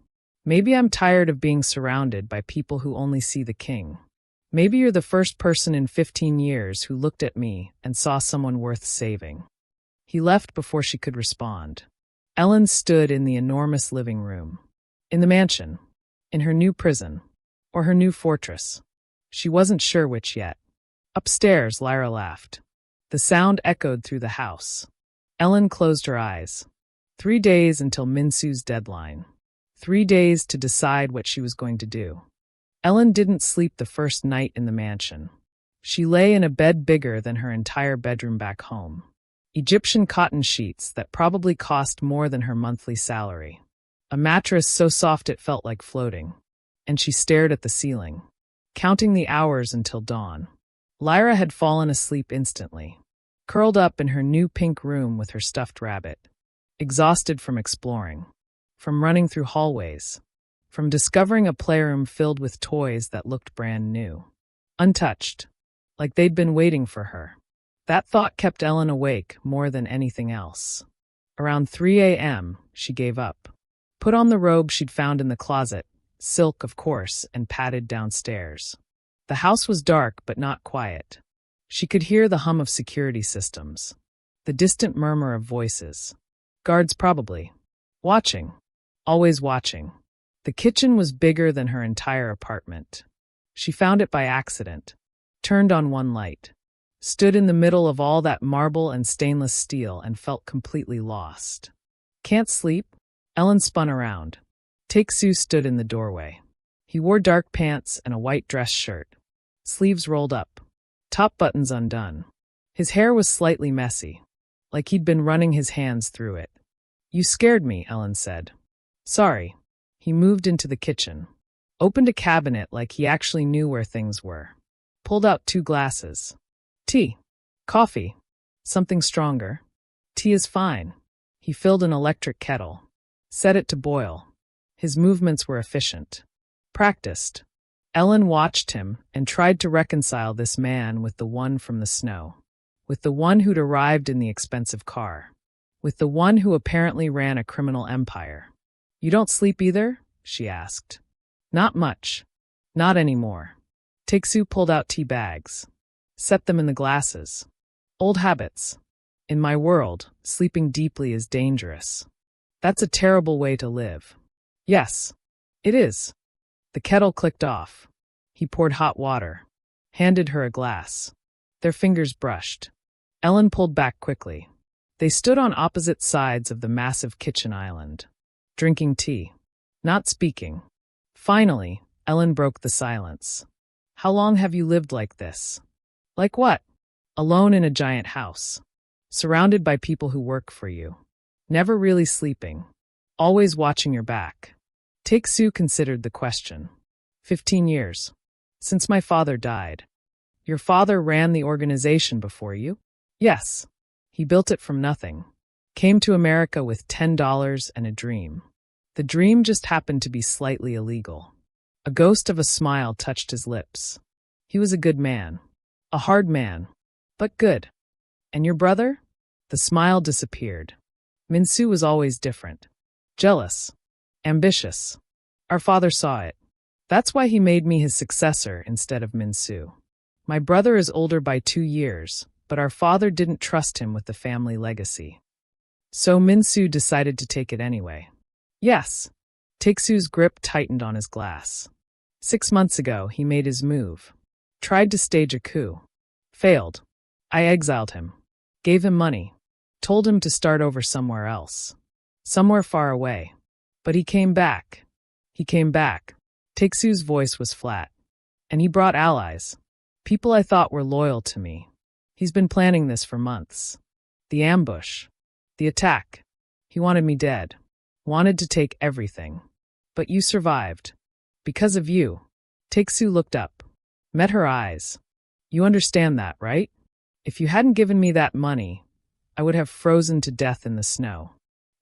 Maybe I'm tired of being surrounded by people who only see the king. Maybe you're the first person in 15 years who looked at me and saw someone worth saving. He left before she could respond. Ellen stood in the enormous living room. In the mansion. In her new prison. Or her new fortress. She wasn't sure which yet. Upstairs, Lyra laughed. The sound echoed through the house. Ellen closed her eyes. 3 days until Min Soo's deadline. 3 days to decide what she was going to do. Ellen didn't sleep the first night in the mansion. She lay in a bed bigger than her entire bedroom back home. Egyptian cotton sheets that probably cost more than her monthly salary. A mattress so soft it felt like floating. And she stared at the ceiling, counting the hours until dawn. Lyra had fallen asleep instantly, curled up in her new pink room with her stuffed rabbit, exhausted from exploring, from running through hallways, from discovering a playroom filled with toys that looked brand new, untouched, like they'd been waiting for her. That thought kept Ellen awake more than anything else. Around 3 a.m., she gave up, put on the robe she'd found in the closet, silk, of course, and padded downstairs. The house was dark but not quiet. She could hear the hum of security systems, the distant murmur of voices. Guards probably. Watching. Always watching. The kitchen was bigger than her entire apartment. She found it by accident, turned on one light, stood in the middle of all that marble and stainless steel and felt completely lost. Can't sleep? Ellen spun around. Tae-Soo stood in the doorway. He wore dark pants and a white dress shirt. Sleeves rolled up. Top buttons undone. His hair was slightly messy, like he'd been running his hands through it. You scared me, Ellen said. Sorry. He moved into the kitchen. Opened a cabinet like he actually knew where things were. Pulled out 2 glasses. Tea. Coffee. Something stronger. Tea is fine. He filled an electric kettle. Set it to boil. His movements were efficient. Practiced. Ellen watched him and tried to reconcile this man with the one from the snow. With the one who'd arrived in the expensive car. With the one who apparently ran a criminal empire. You don't sleep either? She asked. Not much. Not anymore. Tae-Soo pulled out tea bags. Set them in the glasses. Old habits. In my world, sleeping deeply is dangerous. That's a terrible way to live. Yes, it is. The kettle clicked off. He poured hot water, handed her a glass. Their fingers brushed. Ellen pulled back quickly. They stood on opposite sides of the massive kitchen island, drinking tea, not speaking. Finally, Ellen broke the silence. How long have you lived like this? Like what? Alone in a giant house, surrounded by people who work for you. Never really sleeping. Always watching your back. Take-Soo considered the question. 15 years. Since my father died. Your father ran the organization before you? Yes. He built it from nothing. Came to America with $10 and a dream. The dream just happened to be slightly illegal. A ghost of a smile touched his lips. He was a good man. A hard man. But good. And your brother? The smile disappeared. Min-Soo was always different. Jealous. Ambitious. Our father saw it. That's why he made me his successor instead of Min-Soo. My brother is older by 2 years, but our father didn't trust him with the family legacy. So Min-Soo decided to take it anyway. Yes. Take-Soo's grip tightened on his glass. 6 months ago, he made his move. Tried to stage a coup. Failed. I exiled him. Gave him money. Told him to start over somewhere else. Somewhere far away. But he came back. He came back. Take-Soo's voice was flat. And he brought allies. People I thought were loyal to me. He's been planning this for months. The ambush. The attack. He wanted me dead. Wanted to take everything. But you survived. Because of you. Take-Soo looked up. Met her eyes. You understand that, right? If you hadn't given me that money, I would have frozen to death in the snow.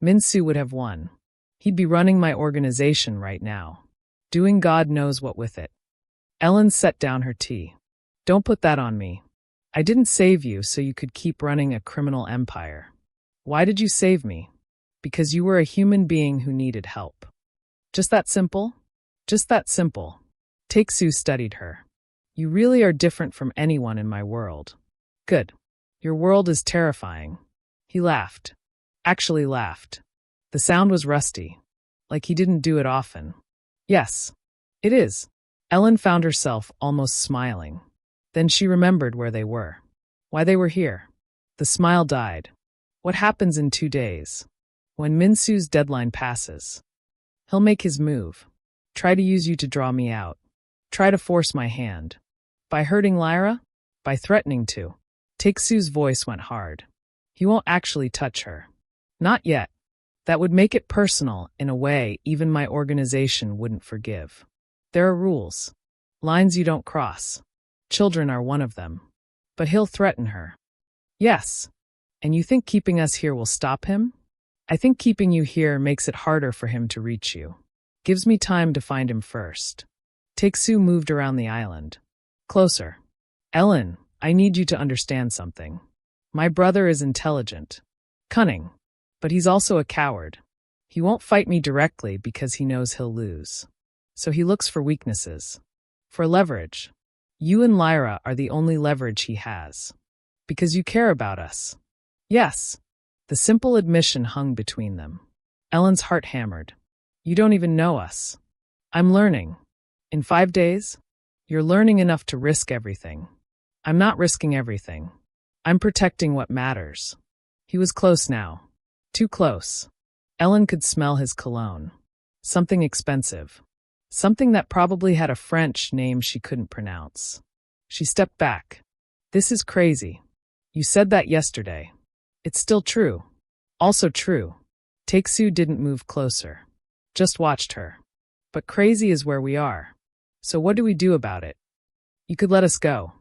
Min-Soo would have won. He'd be running my organization right now. Doing God knows what with it. Ellen set down her tea. Don't put that on me. I didn't save you so you could keep running a criminal empire. Why did you save me? Because you were a human being who needed help. Just that simple? Just that simple. Take-Soo studied her. You really are different from anyone in my world. Good. Your world is terrifying. He laughed. Actually laughed. The sound was rusty. Like he didn't do it often. Yes. It is. Ellen found herself almost smiling. Then she remembered where they were. Why they were here. The smile died. What happens in 2 days? When Min-Soo's deadline passes. He'll make his move. Try to use you to draw me out. Try to force my hand. By hurting Lyra? By threatening to. Take-Soo's voice went hard. He won't actually touch her. Not yet. That would make it personal in a way even my organization wouldn't forgive. There are rules. Lines you don't cross. Children are one of them. But he'll threaten her. Yes. And you think keeping us here will stop him? I think keeping you here makes it harder for him to reach you. Gives me time to find him first. Take-Soo moved around the island. Closer. Ellen, I need you to understand something. My brother is intelligent. Cunning. But he's also a coward. He won't fight me directly because he knows he'll lose. So he looks for weaknesses. For leverage. You and Lyra are the only leverage he has. Because you care about us. Yes. The simple admission hung between them. Ellen's heart hammered. You don't even know us. I'm learning. In 5 days? You're learning enough to risk everything. I'm not risking everything. I'm protecting what matters. He was close now. Too close. Ellen could smell his cologne. Something expensive. Something that probably had a French name she couldn't pronounce. She stepped back. This is crazy. You said that yesterday. It's still true. Also true. Take-Soo didn't move closer. Just watched her. But crazy is where we are. So what do we do about it? You could let us go.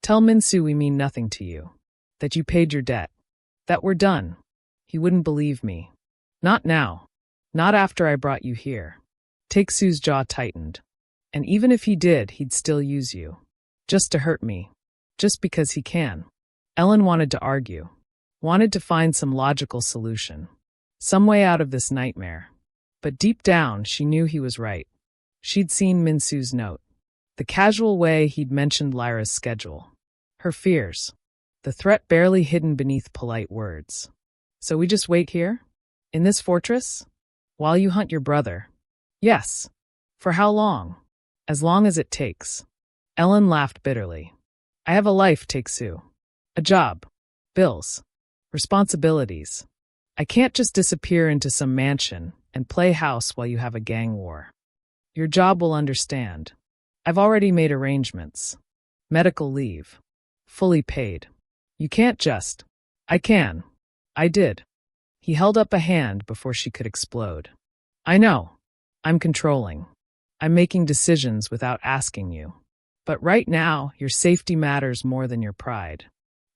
Tell Min-Soo we mean nothing to you. That you paid your debt. That we're done. He wouldn't believe me. Not now. Not after I brought you here. Take-Soo's jaw tightened. And even if he did, he'd still use you. Just to hurt me. Just because he can. Ellen wanted to argue. Wanted to find some logical solution. Some way out of this nightmare. But deep down, she knew he was right. She'd seen Min-Soo's note. The casual way he'd mentioned Lyra's schedule. Her fears. the threat barely hidden beneath polite words. So we just wait here? In this fortress? While you hunt your brother? Yes. For how long? As long as it takes. Ellen laughed bitterly. I have a life, Take-Soo. A job. Bills. Responsibilities. I can't just disappear into some mansion and play house while you have a gang war. Your job will understand. I've already made arrangements. Medical leave. Fully paid. You can't just. I can. I did. He held up a hand before she could explode. I know. I'm controlling. I'm making decisions without asking you. But right now, your safety matters more than your pride.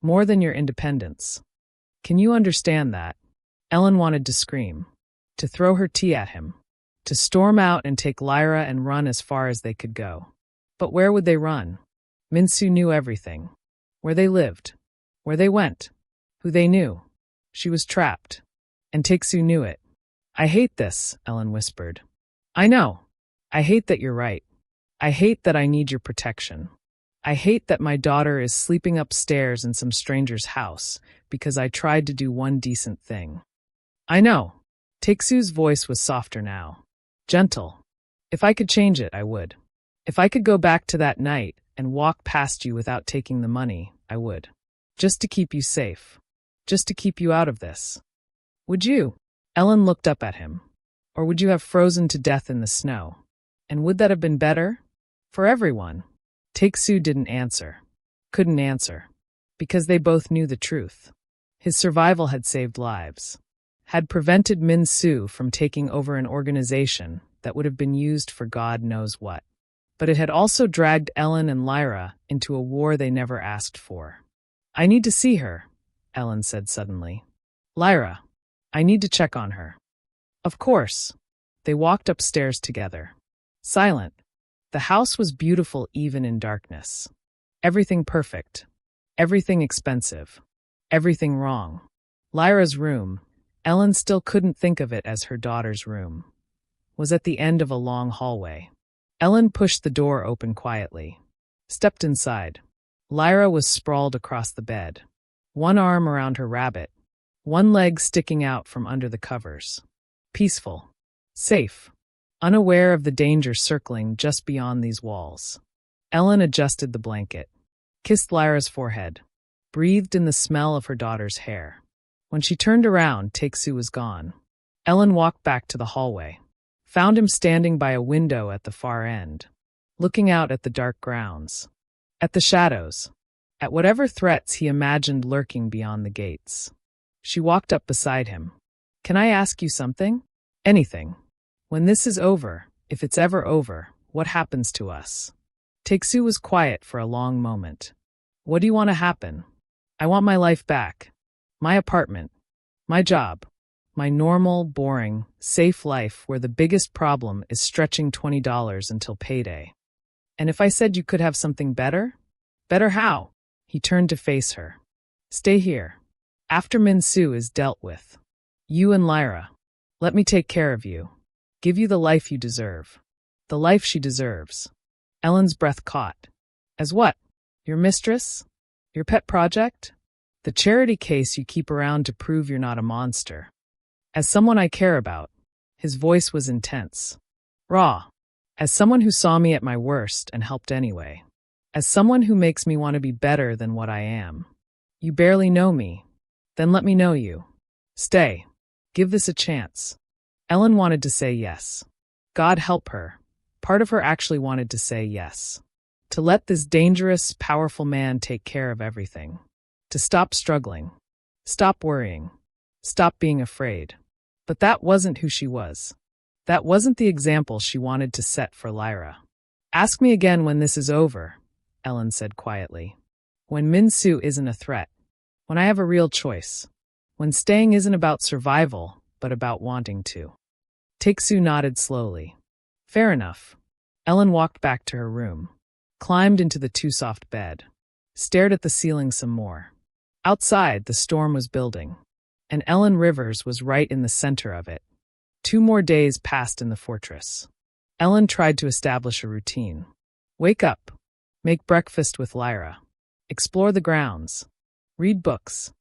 More than your independence. Can you understand that? Ellen wanted to scream. To throw her tea at him. To storm out and take Lyra and run as far as they could go. But where would they run? Min-Soo knew everything. Where they lived. Where they went. Who they knew. She was trapped. And Take-Soo knew it. I hate this, Ellen whispered. I know. I hate that you're right. I hate that I need your protection. I hate that my daughter is sleeping upstairs in some stranger's house because I tried to do one decent thing. I know. Take-Soo's voice was softer now. Gentle. If I could change it, I would. If I could go back to that night and walk past you without taking the money, I would. Just to keep you safe. Just to keep you out of this. Would you? Ellen looked up at him. Or would you have frozen to death in the snow? And would that have been better? For everyone. Take-Soo didn't answer. Couldn't answer. Because they both knew the truth. His survival had saved lives. Had prevented Min-Soo from taking over an organization that would have been used for God knows what. But it had also dragged Ellen and Lyra into a war they never asked for. I need to see her, Ellen said suddenly. Lyra, I need to check on her. Of course. They walked upstairs together. Silent. The house was beautiful even in darkness. Everything perfect. Everything expensive. Everything wrong. Lyra's room, Ellen still couldn't think of it as her daughter's room, was at the end of a long hallway. Ellen pushed the door open quietly. Stepped inside. Lyra was sprawled across the bed. One arm around her rabbit. One leg sticking out from under the covers. Peaceful. Safe. Unaware of the danger circling just beyond these walls. Ellen adjusted the blanket. Kissed Lyra's forehead. Breathed in the smell of her daughter's hair. When she turned around, Take-Soo was gone. Ellen walked back to the hallway. Found him standing by a window at the far end. Looking out at the dark grounds. At the shadows. At whatever threats he imagined lurking beyond the gates. She walked up beside him. Can I ask you something? Anything. When this is over, if it's ever over, what happens to us? Take-Soo was quiet for a long moment. What do you want to happen? I want my life back. My apartment. My job. My normal, boring, safe life where the biggest problem is stretching $20 until payday. And if I said you could have something better? Better how? He turned to face her. Stay here. After Min-Soo is dealt with. You and Lyra. Let me take care of you. Give you the life you deserve. The life she deserves. Ellen's breath caught. As what? Your mistress? Your pet project? The charity case you keep around to prove you're not a monster. As someone I care about. His voice was intense. Raw. As someone who saw me at my worst and helped anyway. As someone who makes me want to be better than what I am. You barely know me. Then let me know you. Stay. Give this a chance. Ellen wanted to say yes. God help her. Part of her actually wanted to say yes. To let this dangerous, powerful man take care of everything. To stop struggling. Stop worrying. Stop being afraid. But that wasn't who she was. That wasn't the example she wanted to set for Lyra. Ask me again when this is over, Ellen said quietly. When Min-Soo isn't a threat. When I have a real choice. When staying isn't about survival, but about wanting to. Take-Soo nodded slowly. Fair enough. Ellen walked back to her room. Climbed into the too-soft bed. Stared at the ceiling some more. Outside, the storm was building. And Ellen Rivers was right in the center of it. 2 more days passed in the fortress. Ellen tried to establish a routine. Wake up. Make breakfast with Lyra. Explore the grounds. Read books.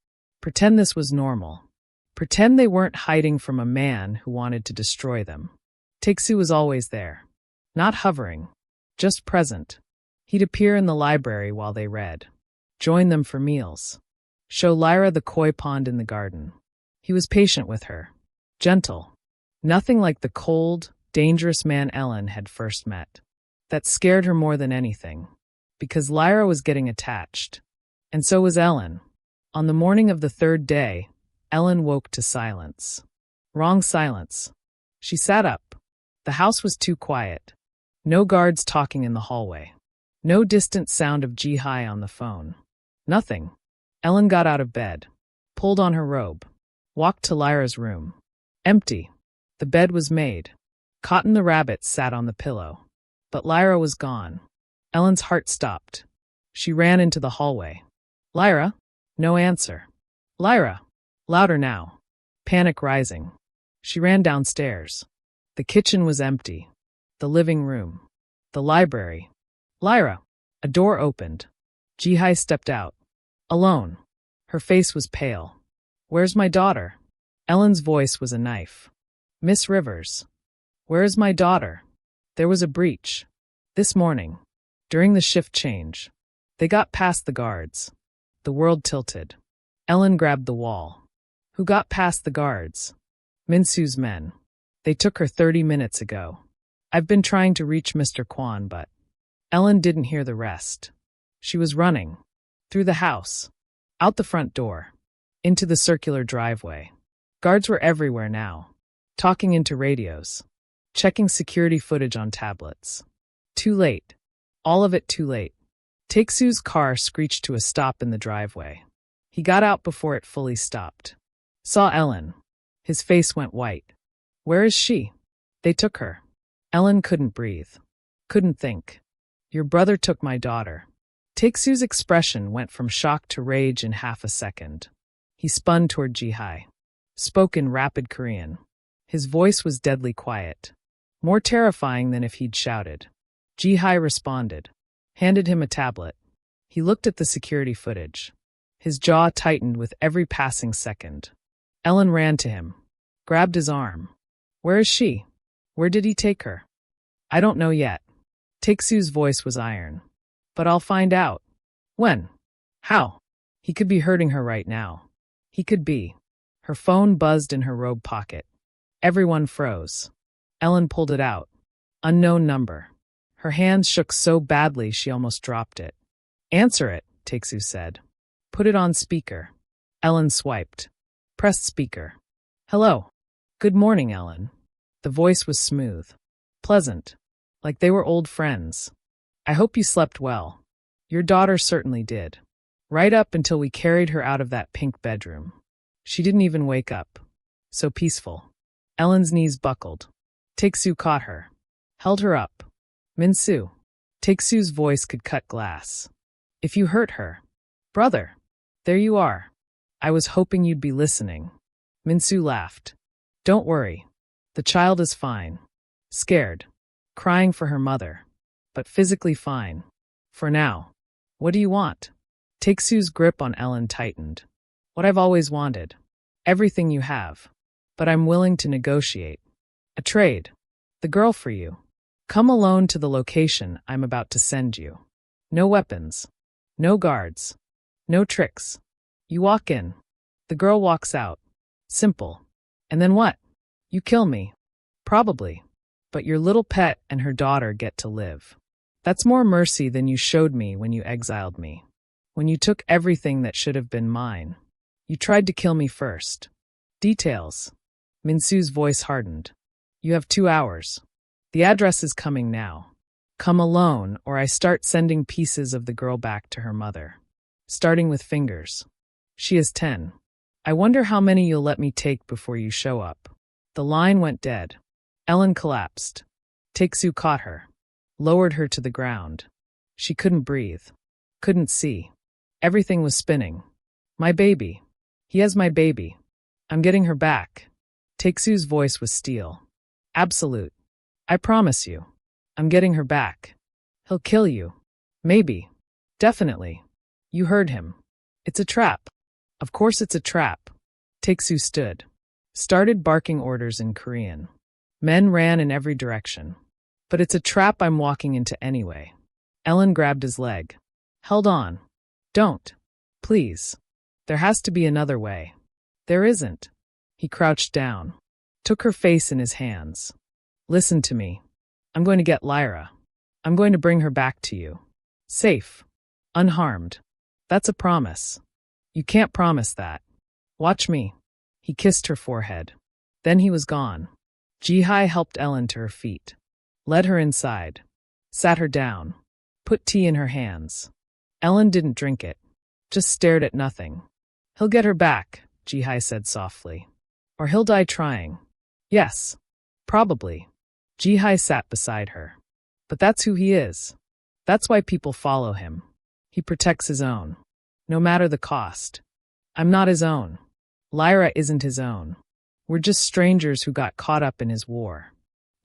Pretend this was normal. Pretend they weren't hiding from a man who wanted to destroy them. Taesu was always there. Not hovering. Just present. He'd appear in the library while they read. Join them for meals. Show Lyra the koi pond in the garden. He was patient with her. Gentle. Nothing like the cold, dangerous man Ellen had first met. That scared her more than anything. Because Lyra was getting attached. And so was Ellen. On the morning of the third day, Ellen woke to silence. Wrong silence. She sat up. The house was too quiet. No guards talking in the hallway. No distant sound of Ji-hai on the phone. Nothing. Ellen got out of bed. Pulled on her robe. Walked to Lyra's room. Empty. The bed was made. Cotton the rabbit sat on the pillow. But Lyra was gone. Ellen's heart stopped. She ran into the hallway. Lyra? No answer. Lyra! Louder now. Panic rising. She ran downstairs. The kitchen was empty. The living room. The library. Lyra! A door opened. Ji-hai stepped out. Alone. Her face was pale. Where's my daughter? Ellen's voice was a knife. Miss Rivers. Where is my daughter? There was a breach. This morning. During the shift change. They got past the guards. The world tilted. Ellen grabbed the wall. Who got past the guards? Minsu's men. They took her 30 minutes ago. I've been trying to reach Mr. Kwan, but... Ellen didn't hear the rest. She was running. Through the house. Out the front door. Into the circular driveway. Guards were everywhere now. Talking into radios. Checking security footage on tablets. Too late. All of it too late. Taesu's car screeched to a stop in the driveway. He got out before it fully stopped. Saw Ellen. His face went white. Where is she? They took her. Ellen couldn't breathe. Couldn't think. Your brother took my daughter. Taesu's expression went from shock to rage in half a second. He spun toward Ji-hai. Spoke in rapid Korean. His voice was deadly quiet. More terrifying than if he'd shouted. Ji-hai responded. Handed him a tablet. He looked at the security footage. His jaw tightened with every passing second. Ellen ran to him. Grabbed his arm. Where is she? Where did he take her? I don't know yet. Taesu's voice was iron. But I'll find out. When? How? He could be hurting her right now. He could be. Her phone buzzed in her robe pocket. Everyone froze. Ellen pulled it out. Unknown number. Her hands shook so badly she almost dropped it. Answer it, Taesu said. Put it on speaker. Ellen swiped. Pressed speaker. Hello. Good morning, Ellen. The voice was smooth. Pleasant. Like they were old friends. I hope you slept well. Your daughter certainly did. Right up until we carried her out of that pink bedroom. She didn't even wake up. So peaceful. Ellen's knees buckled. Taesu caught her. Held her up. Minsu. Taesu's voice could cut glass. If you hurt her. Brother. There you are. I was hoping you'd be listening. Minsu laughed. Don't worry. The child is fine. Scared. Crying for her mother. But physically fine. For now. What do you want? Taesu's grip on Ellen tightened. What I've always wanted. Everything you have. But I'm willing to negotiate. A trade. The girl for you. Come alone to the location I'm about to send you. No weapons. No guards. No tricks. You walk in. The girl walks out. Simple. And then what? You kill me. Probably. But your little pet and her daughter get to live. That's more mercy than you showed me when you exiled me. When you took everything that should have been mine. You tried to kill me first. Details. Minsu's voice hardened. You have 2 hours. The address is coming now. Come alone, or I start sending pieces of the girl back to her mother. Starting with fingers. She is 10. I wonder how many you'll let me take before you show up. The line went dead. Ellen collapsed. Taesu caught her. Lowered her to the ground. She couldn't breathe. Couldn't see. Everything was spinning. My baby. He has my baby. I'm getting her back. Taesu's voice was steel. Absolute. I promise you. I'm getting her back. He'll kill you. Maybe. Definitely. You heard him. It's a trap. Of course it's a trap. Taeksu stood. Started barking orders in Korean. Men ran in every direction. But it's a trap I'm walking into anyway. Ellen grabbed his leg. Held on. Don't. Please. There has to be another way. There isn't. He crouched down. Took her face in his hands. Listen to me. I'm going to get Lyra. I'm going to bring her back to you. Safe. Unharmed. That's a promise. You can't promise that. Watch me. He kissed her forehead. Then he was gone. Jihai helped Ellen to her feet. Led her inside. Sat her down. Put tea in her hands. Ellen didn't drink it. Just stared at nothing. He'll get her back, Jihai said softly. Or he'll die trying. Yes. Probably. Jihai sat beside her. But that's who he is. That's why people follow him. He protects his own. No matter the cost. I'm not his own. Lyra isn't his own. We're just strangers who got caught up in his war.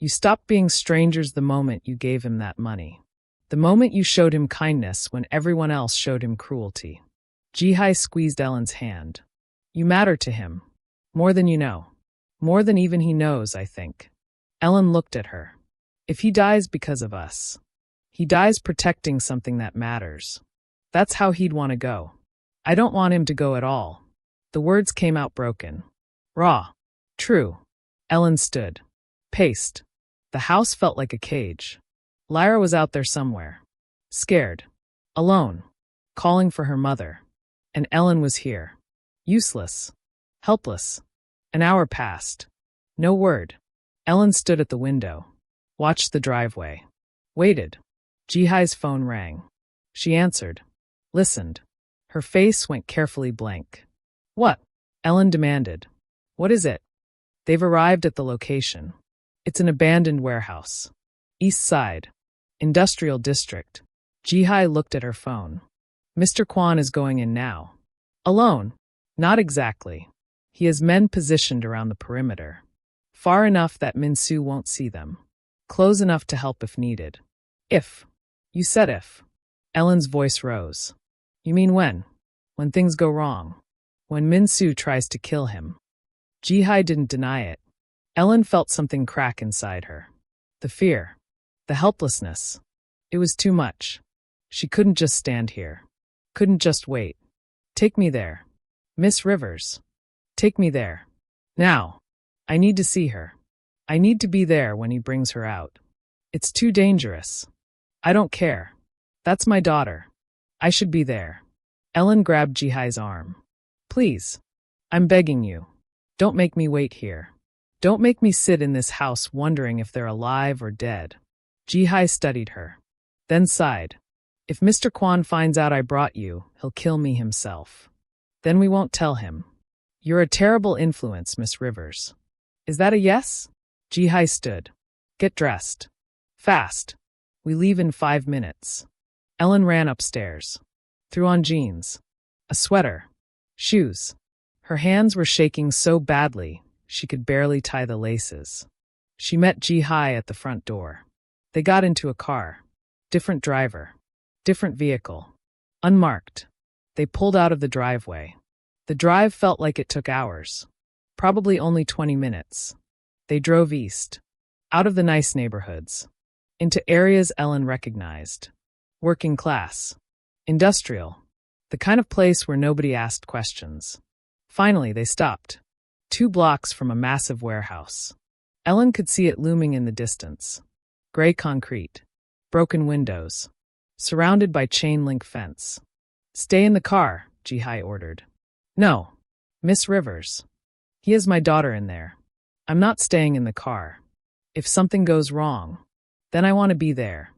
You stopped being strangers the moment you gave him that money. The moment you showed him kindness when everyone else showed him cruelty. Jihai squeezed Ellen's hand. You matter to him. More than you know. More than even he knows, I think. Ellen looked at her. If he dies because of us, he dies protecting something that matters. That's how he'd want to go. I don't want him to go at all. The words came out broken. Raw. True. Ellen stood. Paced. The house felt like a cage. Lyra was out there somewhere. Scared. Alone. Calling for her mother. And Ellen was here. Useless. Helpless. An hour passed. No word. Ellen stood at the window. Watched the driveway. Waited. Jihai's phone rang. She answered. Listened. Her face went carefully blank. What? Ellen demanded. What is it? They've arrived at the location. It's an abandoned warehouse. East Side. Industrial District. Jihai looked at her phone. Mr. Kwan is going in now. Alone? Not exactly. He has men positioned around the perimeter. Far enough that Min-soo won't see them. Close enough to help if needed. If. You said if. Ellen's voice rose. You mean when? When things go wrong. When Min-soo tries to kill him. Jihai didn't deny it. Ellen felt something crack inside her. The fear. The helplessness. It was too much. She couldn't just stand here. Couldn't just wait. Take me there. Miss Rivers. Take me there. Now. I need to see her. I need to be there when he brings her out. It's too dangerous. I don't care. That's my daughter. I should be there. Ellen grabbed Jihai's arm. Please. I'm begging you. Don't make me wait here. Don't make me sit in this house wondering if they're alive or dead. Jihai studied her. Then sighed. If Mr. Kwan finds out I brought you, he'll kill me himself. Then we won't tell him. You're a terrible influence, Miss Rivers. Is that a yes? Jihai stood. Get dressed. Fast. We leave in 5 minutes. Ellen ran upstairs. Threw on jeans. A sweater. Shoes. Her hands were shaking so badly, she could barely tie the laces. She met Jihai at the front door. They got into a car. Different driver. Different vehicle. Unmarked. They pulled out of the driveway. The drive felt like it took hours. Probably only 20 minutes. They drove east. Out of the nice neighborhoods. Into areas Ellen recognized. Working class. Industrial. The kind of place where nobody asked questions. Finally, they stopped. 2 blocks from a massive warehouse. Ellen could see it looming in the distance. Gray concrete. Broken windows. Surrounded by chain-link fence. Stay in the car, Jihai ordered. No. Miss Rivers. He has my daughter in there. I'm not staying in the car. If something goes wrong, then I want to be there.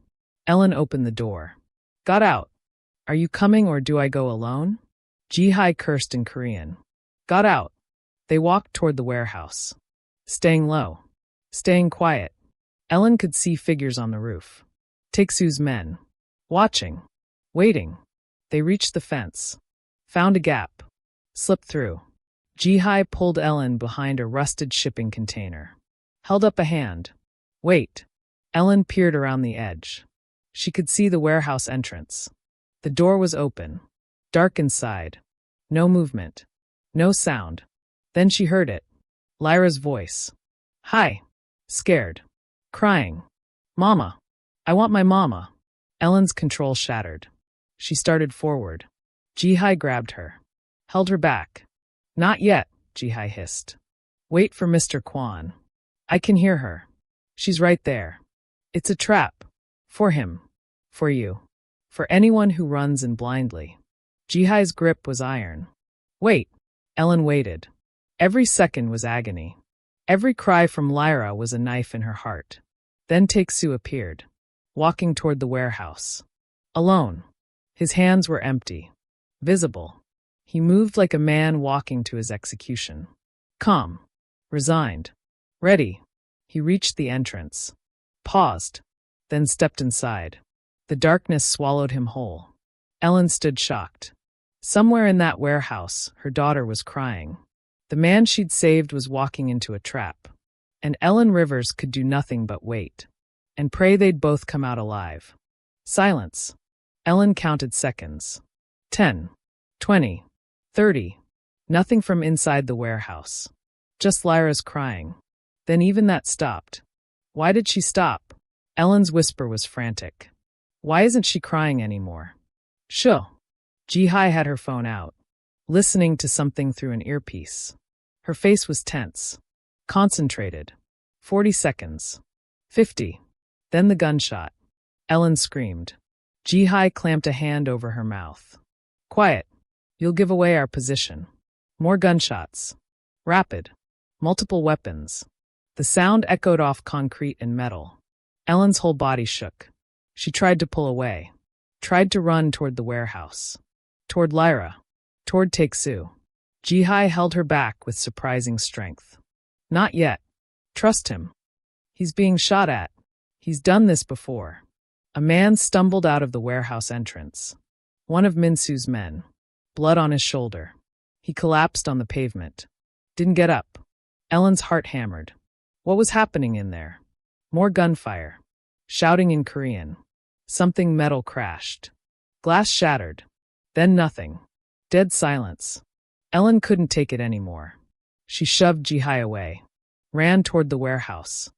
Ellen opened the door. Got out. Are you coming or do I go alone? Jihai cursed in Korean. Got out. They walked toward the warehouse. Staying low. Staying quiet. Ellen could see figures on the roof. Taeksu's men. Watching. Waiting. They reached the fence. Found a gap. Slipped through. Jihai pulled Ellen behind a rusted shipping container. Held up a hand. Wait. Ellen peered around the edge. She could see the warehouse entrance. The door was open. Dark inside. No movement. No sound. Then she heard it. Lyra's voice. Hi. Scared. Crying. Mama. I want my mama. Ellen's control shattered. She started forward. Jihai grabbed her. Held her back. Not yet, Jihai hissed. Wait for Mr. Kwan. I can hear her. She's right there. It's a trap. For him. For you. For anyone who runs in blindly. Jihai's grip was iron. Wait. Ellen waited. Every second was agony. Every cry from Lyra was a knife in her heart. Then Taeksu appeared, walking toward the warehouse. Alone. His hands were empty. Visible. He moved like a man walking to his execution. Calm. Resigned. Ready. He reached the entrance. Paused. Then stepped inside. The darkness swallowed him whole. Ellen stood shocked. Somewhere in that warehouse, her daughter was crying. The man she'd saved was walking into a trap. And Ellen Rivers could do nothing but wait. And pray they'd both come out alive. Silence. Ellen counted seconds. 10. 20. 30. Nothing from inside the warehouse. Just Lyra's crying. Then even that stopped. Why did she stop? Ellen's whisper was frantic. Why isn't she crying anymore? Shuh. Jihai had her phone out, listening to something through an earpiece. Her face was tense. Concentrated. 40 seconds. 50. Then the gunshot. Ellen screamed. Jihai clamped a hand over her mouth. Quiet. You'll give away our position. More gunshots. Rapid. Multiple weapons. The sound echoed off concrete and metal. Ellen's whole body shook. She tried to pull away. Tried to run toward the warehouse. Toward Lyra. Toward Taeksu. Jihai held her back with surprising strength. Not yet. Trust him. He's being shot at. He's done this before. A man stumbled out of the warehouse entrance. One of Minsu's men. Blood on his shoulder. He collapsed on the pavement. Didn't get up. Ellen's heart hammered. What was happening in there? More gunfire. Shouting in Korean. Something metal crashed. Glass shattered. Then nothing. Dead silence. Ellen couldn't take it anymore. She shoved Jihai away. Ran toward the warehouse.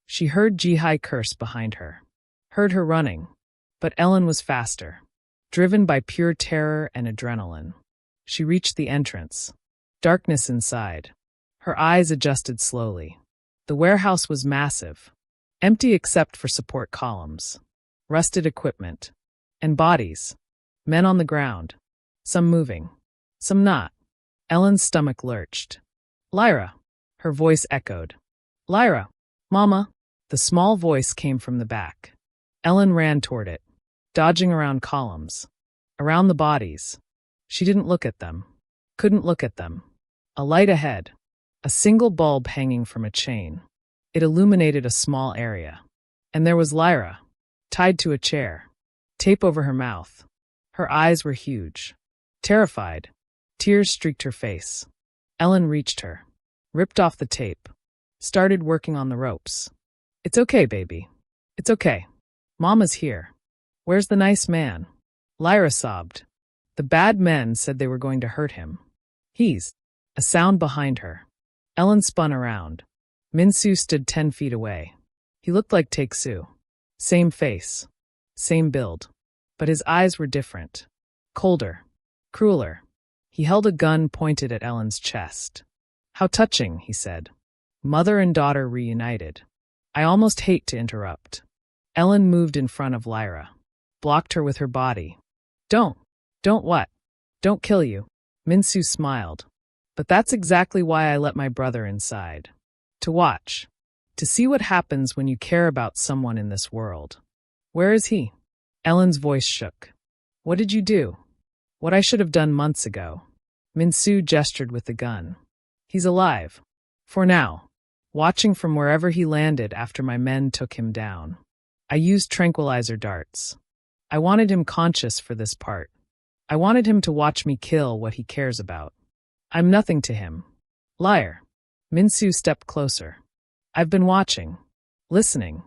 She heard Jihai curse behind her. Heard her running. But Ellen was faster. Driven by pure terror and adrenaline. She reached the entrance. Darkness inside. Her eyes adjusted slowly. The warehouse was massive. Empty except for support columns. Rusted equipment. And bodies. Men on the ground. Some moving. Some not. Ellen's stomach lurched. Lyra. Her voice echoed. Lyra. Mama. The small voice came from the back. Ellen ran toward it. Dodging around columns. Around the bodies. She didn't look at them. Couldn't look at them. A light ahead. A single bulb hanging from a chain. It illuminated a small area. And there was Lyra. Tied to a chair. Tape over her mouth. Her eyes were huge. Terrified. Tears streaked her face. Ellen reached her. Ripped off the tape. Started working on the ropes. It's okay, baby. It's okay. Mama's here. Where's the nice man? Lyra sobbed. The bad men said they were going to hurt him. He's. A sound behind her. Ellen spun around. Minsu stood 10 feet away. He looked like Taeksu. Same face. Same build. But his eyes were different. Colder. Crueler. He held a gun pointed at Ellen's chest. How touching, he said. Mother and daughter reunited. I almost hate to interrupt. Ellen moved in front of Lyra. Blocked her with her body. Don't what? Don't kill you. Minsu smiled. But that's exactly why I let my brother inside. To watch. To see what happens when you care about someone in this world. Where is he? Ellen's voice shook. What did you do? What I should have done months ago. Minsu gestured with the gun. He's alive. For now. Watching from wherever he landed after my men took him down. I used tranquilizer darts. I wanted him conscious for this part. I wanted him to watch me kill what he cares about. I'm nothing to him. Liar. Minsu stepped closer. I've been watching. Listening.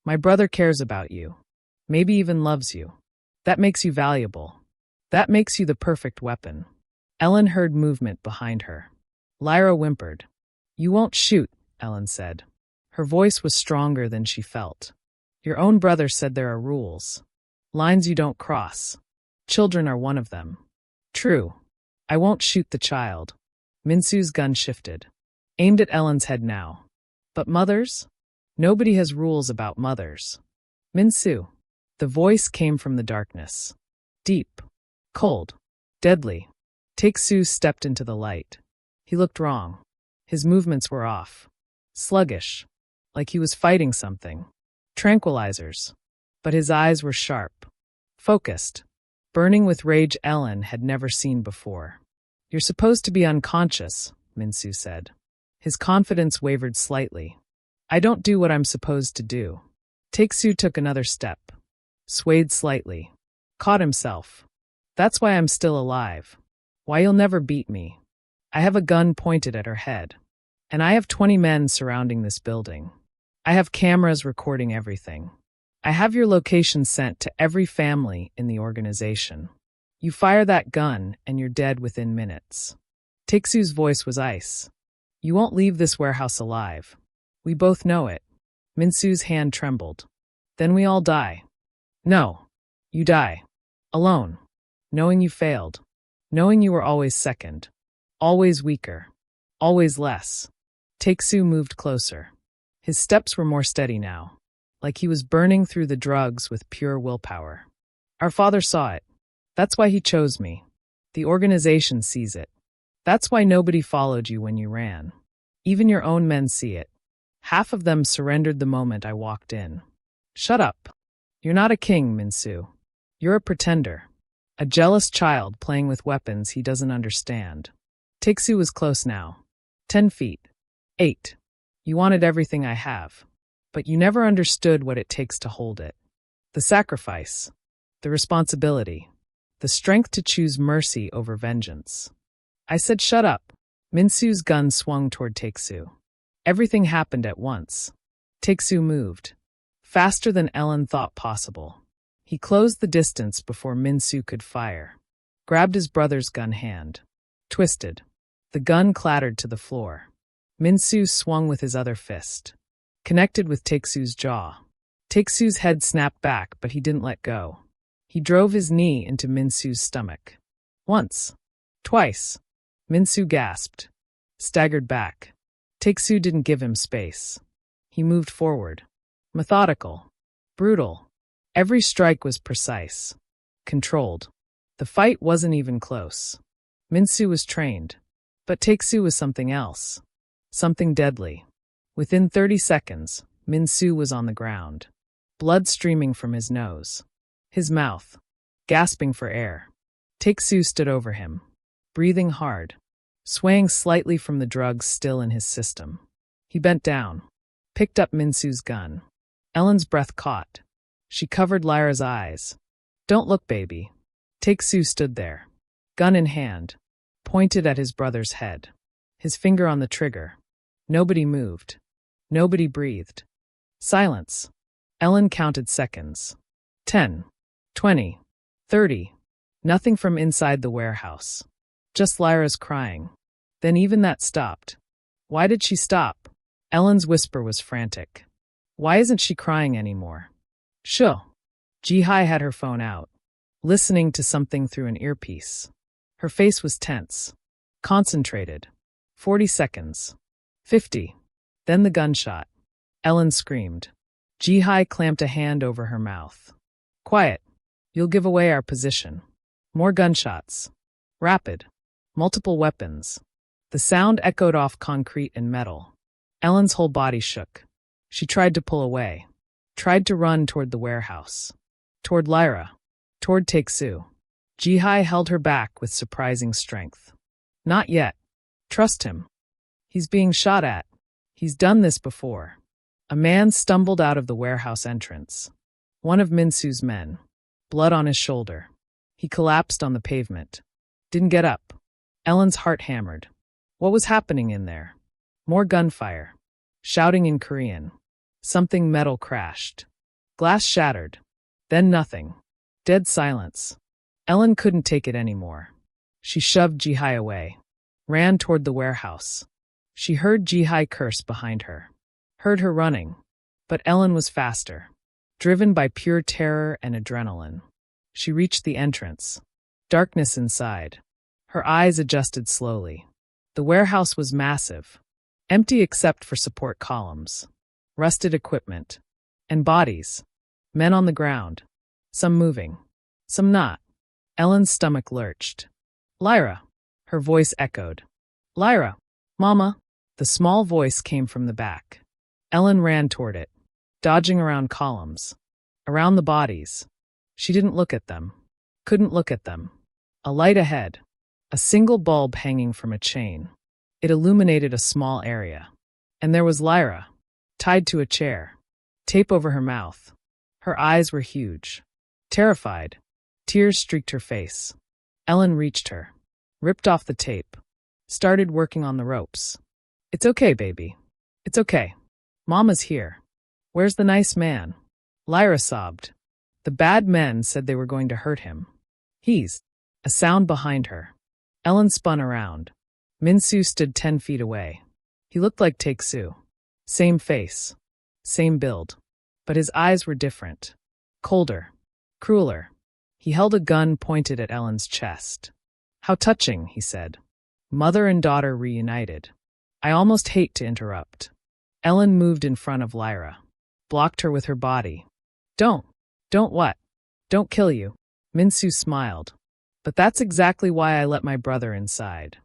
My brother cares about you. Maybe even loves you. That makes you valuable. That makes you the perfect weapon. Ellen heard movement behind her. Lyra whimpered. You won't shoot, Ellen said. Her voice was stronger than she felt. Your own brother said there are rules. Lines you don't cross. Children are one of them. True. I won't shoot the child. Minsu's gun shifted. Aimed at Ellen's head now. But mothers? Nobody has rules about mothers. Minsu. The voice came from the darkness. Deep. Cold. Deadly. Take-Su stepped into the light. He looked wrong. His movements were off. Sluggish. Like he was fighting something. Tranquilizers. But his eyes were sharp. Focused. Burning with rage Ellen had never seen before. You're supposed to be unconscious, Minsu said. His confidence wavered slightly. I don't do what I'm supposed to do. Take-Su took another step. Swayed slightly. Caught himself. That's why I'm still alive. Why you'll never beat me. I have a gun pointed at her head. And I have 20 men surrounding this building. I have cameras recording everything. I have your location sent to every family in the organization. You fire that gun and you're dead within minutes. Take-Su's voice was ice. You won't leave this warehouse alive. We both know it. Minsu's hand trembled. Then we all die. No. You die. Alone. Knowing you failed. Knowing you were always second. Always weaker. Always less. Take-Su moved closer. His steps were more steady now. Like he was burning through the drugs with pure willpower. Our father saw it. That's why he chose me. The organization sees it. That's why nobody followed you when you ran. Even your own men see it. Half of them surrendered the moment I walked in. Shut up. You're not a king, Minsu. You're a pretender. A jealous child playing with weapons he doesn't understand. Take-Su was close now. 10 feet. 8. You wanted everything I have. But you never understood what it takes to hold it. The sacrifice. The responsibility. The strength to choose mercy over vengeance. I said shut up. Minsu's gun swung toward Take-Su. Everything happened at once. Take-Su moved. Faster than Ellen thought possible. He closed the distance before Minsu could fire. Grabbed his brother's gun hand. Twisted. The gun clattered to the floor. Minsu swung with his other fist. Connected with Take-Su's jaw. Take-Su's head snapped back, but he didn't let go. He drove his knee into Minsu's stomach. Once. Twice. Minsu gasped. Staggered back. Take-Su didn't give him space. He moved forward. Methodical. Brutal. Every strike was precise. Controlled. The fight wasn't even close. Minsu was trained. But Take-Su was something else. Something deadly. Within 30 seconds, Minsu was on the ground. Blood streaming from his nose. His mouth. Gasping for air. Take-Su stood over him. Breathing hard. Swaying slightly from the drugs still in his system. He bent down. Picked up Minsu's gun. Ellen's breath caught. She covered Lyra's eyes. Don't look, baby. Take-Su stood there. Gun in hand. Pointed at his brother's head. His finger on the trigger. Nobody moved. Nobody breathed. Silence. Ellen counted seconds. 10. 20. 30. Nothing from inside the warehouse. Just Lyra's crying. Then even that stopped. Why did she stop? Ellen's whisper was frantic. Why isn't she crying anymore? Shuh. Jihai had her phone out. Listening to something through an earpiece. Her face was tense. Concentrated. 40 seconds. 50. Then the gunshot. Ellen screamed. Jihai clamped a hand over her mouth. Quiet. You'll give away our position. More gunshots. Rapid. Multiple weapons. The sound echoed off concrete and metal. Ellen's whole body shook. She tried to pull away. Tried to run toward the warehouse. Toward Lyra. Toward Take-Su. Jihai held her back with surprising strength. Not yet. Trust him. He's being shot at. He's done this before. A man stumbled out of the warehouse entrance. One of Minsu's men. Blood on his shoulder. He collapsed on the pavement. Didn't get up. Ellen's heart hammered. What was happening in there? More gunfire. Shouting in Korean. Something metal crashed. Glass shattered. Then nothing. Dead silence. Ellen couldn't take it anymore. She shoved Jihai away, ran toward the warehouse. She heard Jihai curse behind her, heard her running, but Ellen was faster, driven by pure terror and adrenaline. She reached the entrance. Darkness inside. Her eyes adjusted slowly. The warehouse was massive, empty except for support columns, rusted equipment, and bodies. Men on the ground, some moving, some not. Ellen's stomach lurched. Lyra, her voice echoed. Lyra, Mama. The small voice came from the back. Ellen ran toward it, dodging around columns, around the bodies. She didn't look at them, couldn't look at them. A light ahead, a single bulb hanging from a chain. It illuminated a small area. And there was Lyra, tied to a chair, tape over her mouth. Her eyes were huge, terrified. Tears streaked her face. Ellen reached her, ripped off the tape, started working on the ropes. It's okay, baby. It's okay. Mama's here. Where's the nice man? Lyra sobbed. The bad men said they were going to hurt him. He's... A sound behind her. Ellen spun around. Minsu stood 10 feet away. He looked like Take-Soo. Same face. Same build. But his eyes were different. Colder. Crueler. He held a gun pointed at Ellen's chest. How touching, he said. Mother and daughter reunited. I almost hate to interrupt. Ellen moved in front of Lyra. Blocked her with her body. Don't what? Don't kill you. Minsu smiled. But that's exactly why I let my brother inside.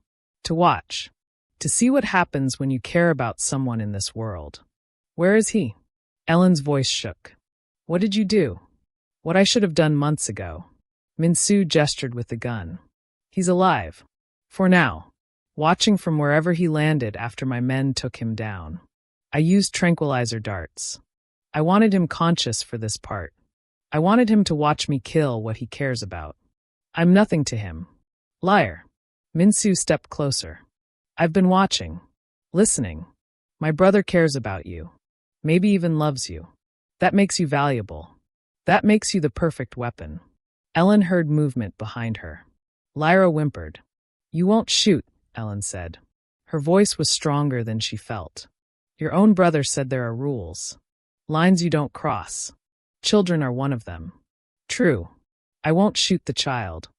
To watch. To see what happens when you care about someone in this world. Where is he? Ellen's voice shook. What did you do? What I should have done months ago. Minsu gestured with the gun. He's alive. For now. Watching from wherever he landed after my men took him down. I used tranquilizer darts. I wanted him conscious for this part. I wanted him to watch me kill what he cares about. I'm nothing to him. Liar. Minsu stepped closer. I've been watching. Listening. My brother cares about you. Maybe even loves you. That makes you valuable. That makes you the perfect weapon. Ellen heard movement behind her. Lyra whimpered. You won't shoot, Ellen said. Her voice was stronger than she felt. Your own brother said there are rules. Lines you don't cross. Children are one of them. True. I won't shoot the child.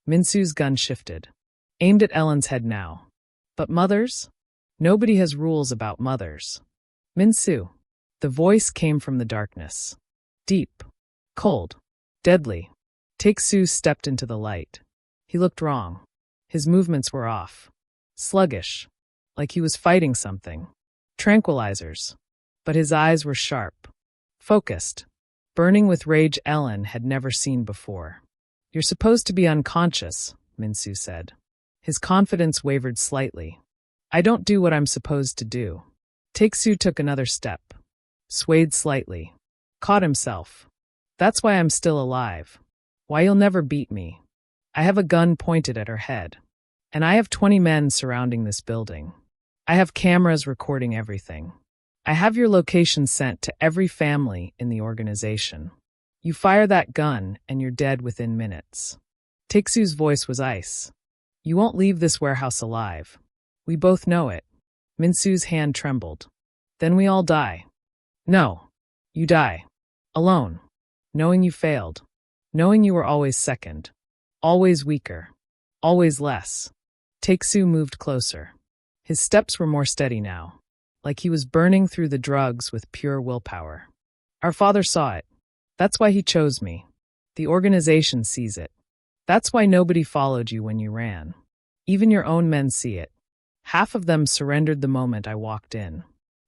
Minsu's gun shifted. Aimed at Ellen's head now. But mothers? Nobody has rules about mothers. Minsu. The voice came from the darkness. Deep. Cold. Deadly. Take-Soo stepped into the light. He looked wrong. His movements were off. Sluggish. Like he was fighting something. Tranquilizers. But his eyes were sharp. Focused. Burning with rage Ellen had never seen before. You're supposed to be unconscious, Minsu said. His confidence wavered slightly. I don't do what I'm supposed to do. Take-Soo took another step. Swayed slightly. Caught himself. That's why I'm still alive. Why you'll never beat me. I have a gun pointed at her head. And I have 20 men surrounding this building. I have cameras recording everything. I have your location sent to every family in the organization. You fire that gun and you're dead within minutes. Take-Soo's voice was ice. You won't leave this warehouse alive. We both know it. Minsu's hand trembled. Then we all die. No. You die. Alone. Knowing you failed. Knowing you were always second. Always weaker. Always less. Take-Soo moved closer. His steps were more steady now. Like he was burning through the drugs with pure willpower. Our father saw it. That's why he chose me. The organization sees it. That's why nobody followed you when you ran. Even your own men see it. Half of them surrendered the moment I walked in.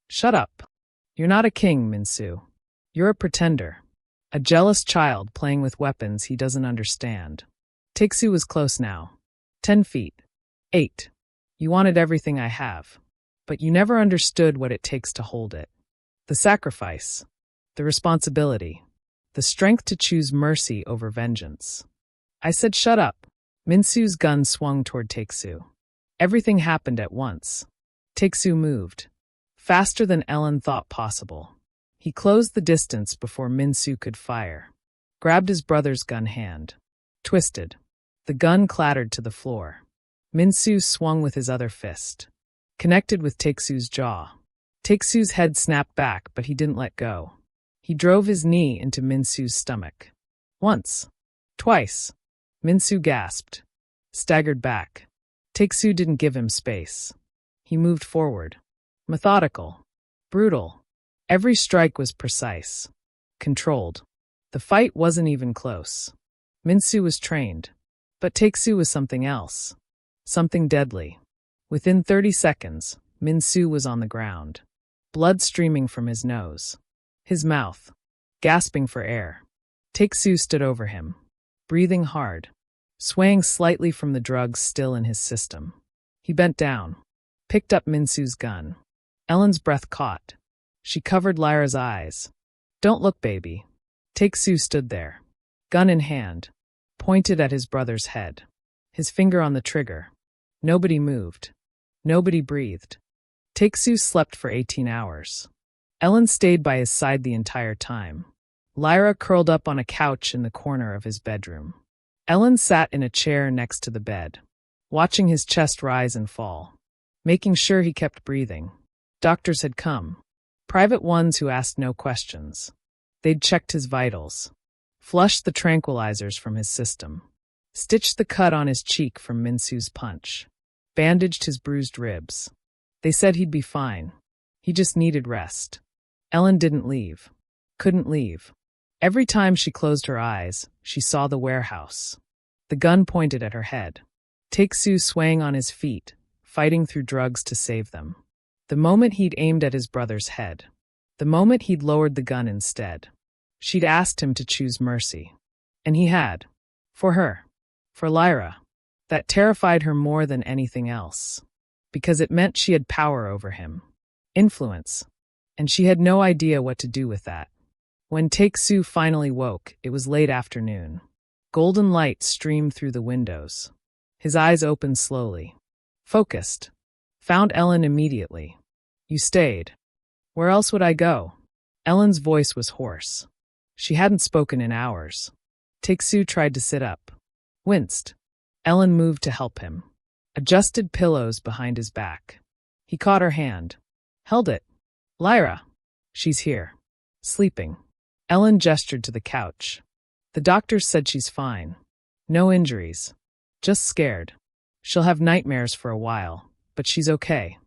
Shut up. You're not a king, Minsu. You're a pretender. A jealous child playing with weapons he doesn't understand. Take-Soo was close now. 10 feet. 8. You wanted everything I have. But you never understood what it takes to hold it. The sacrifice. The responsibility. The strength to choose mercy over vengeance. I said shut up. Minsu's gun swung toward Take-Soo. Everything happened at once. Take-Soo moved. Faster than Ellen thought possible. He closed the distance before Minsu could fire. Grabbed his brother's gun hand. Twisted. The gun clattered to the floor. Minsu swung with his other fist, connected with Taeksu's jaw. Taeksu's head snapped back, but he didn't let go. He drove his knee into Minsu's stomach. Once. Twice. Minsu gasped, staggered back. Taeksu didn't give him space. He moved forward. Methodical. Brutal. Every strike was precise. Controlled. The fight wasn't even close. Minsu was trained. But Taeksu was something else. Something deadly. Within 30 seconds, Minsu was on the ground. Blood streaming from his nose. His mouth. Gasping for air. Taeksu stood over him. Breathing hard. Swaying slightly from the drugs still in his system. He bent down. Picked up Minsu's gun. Ellen's breath caught. She covered Lyra's eyes. Don't look, baby. Taeksu stood there. Gun in hand. Pointed at his brother's head. His finger on the trigger. Nobody moved. Nobody breathed. Taeksu slept for 18 hours. Ellen stayed by his side the entire time. Lyra curled up on a couch in the corner of his bedroom. Ellen sat in a chair next to the bed, watching his chest rise and fall, making sure he kept breathing. Doctors had come. Private ones who asked no questions. They'd checked his vitals, flushed the tranquilizers from his system, stitched the cut on his cheek from Minsu's punch, bandaged his bruised ribs. They said he'd be fine. He just needed rest. Ellen didn't leave. Couldn't leave. Every time she closed her eyes, she saw the warehouse. The gun pointed at her head. Taeksu swaying on his feet, fighting through drugs to save them. The moment he'd aimed at his brother's head. The moment he'd lowered the gun instead. She'd asked him to choose mercy. And he had. For her. For Lyra. That terrified her more than anything else. Because it meant she had power over him. Influence. And she had no idea what to do with that. When Taeksu finally woke, it was late afternoon. Golden light streamed through the windows. His eyes opened slowly. Focused. Found Ellen immediately. You stayed. Where else would I go? Ellen's voice was hoarse. She hadn't spoken in hours. Taeksu tried to sit up. Winced. Ellen moved to help him. Adjusted pillows behind his back. He caught her hand. Held it. Lyra. She's here. Sleeping. Ellen gestured to the couch. The doctors said she's fine. No injuries. Just scared. She'll have nightmares for a while, but she's okay.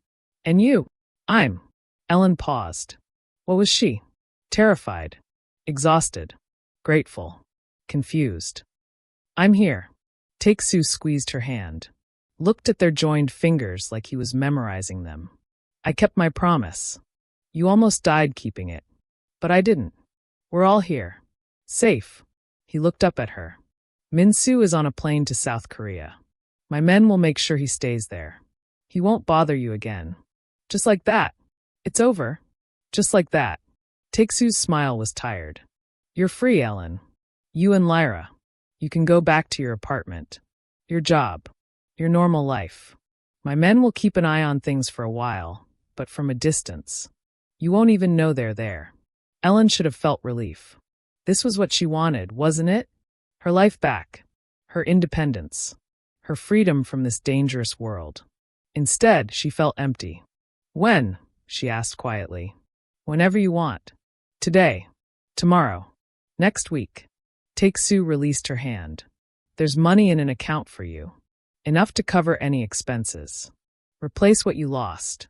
And you? I'm. Ellen paused. What was she? Terrified. Exhausted. Grateful. Confused. I'm here. Taeksu squeezed her hand. Looked at their joined fingers like he was memorizing them. I kept my promise. You almost died keeping it. But I didn't. We're all here. Safe. He looked up at her. Minsu is on a plane to South Korea. My men will make sure he stays there. He won't bother you again. Just like that. It's over. Just like that. Taeksu's smile was tired. You're free, Ellen. You and Lyra. You can go back to your apartment. Your job. Your normal life. My men will keep an eye on things for a while, but from a distance. You won't even know they're there. Ellen should have felt relief. This was what she wanted, wasn't it? Her life back. Her independence. Her freedom from this dangerous world. Instead, she felt empty. When? She asked quietly. Whenever you want. Today. Tomorrow. Next week. Taeksu released her hand. There's money in an account for you. Enough to cover any expenses. Replace what you lost.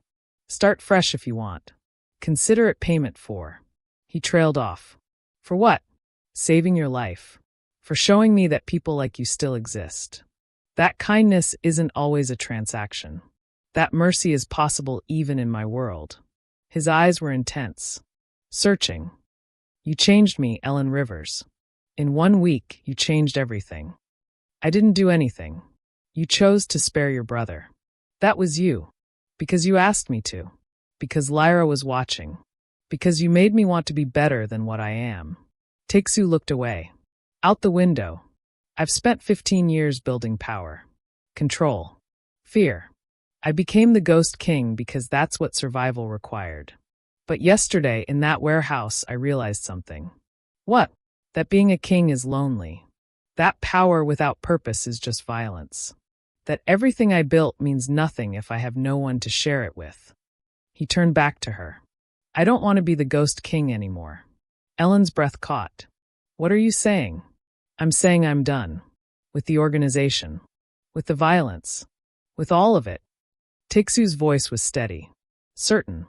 Start fresh if you want. Consider it payment for. He trailed off. For what? Saving your life. For showing me that people like you still exist. That kindness isn't always a transaction. That mercy is possible even in my world. His eyes were intense. Searching. You changed me, Ellen Rivers. In 1 week, you changed everything. I didn't do anything. You chose to spare your brother. That was you. Because you asked me to. Because Lyra was watching. Because you made me want to be better than what I am. Taeksu looked away. Out the window. I've spent 15 years building power. Control. Fear. I became the Ghost King because that's what survival required. But yesterday, in that warehouse, I realized something. What? That being a king is lonely. That power without purpose is just violence. that everything I built means nothing if I have no one to share it with. He turned back to her. I don't want to be the ghost king anymore. Ellen's breath caught. What are you saying? I'm saying I'm done. With the organization. With the violence. With all of it. Taeksu's voice was steady. Certain.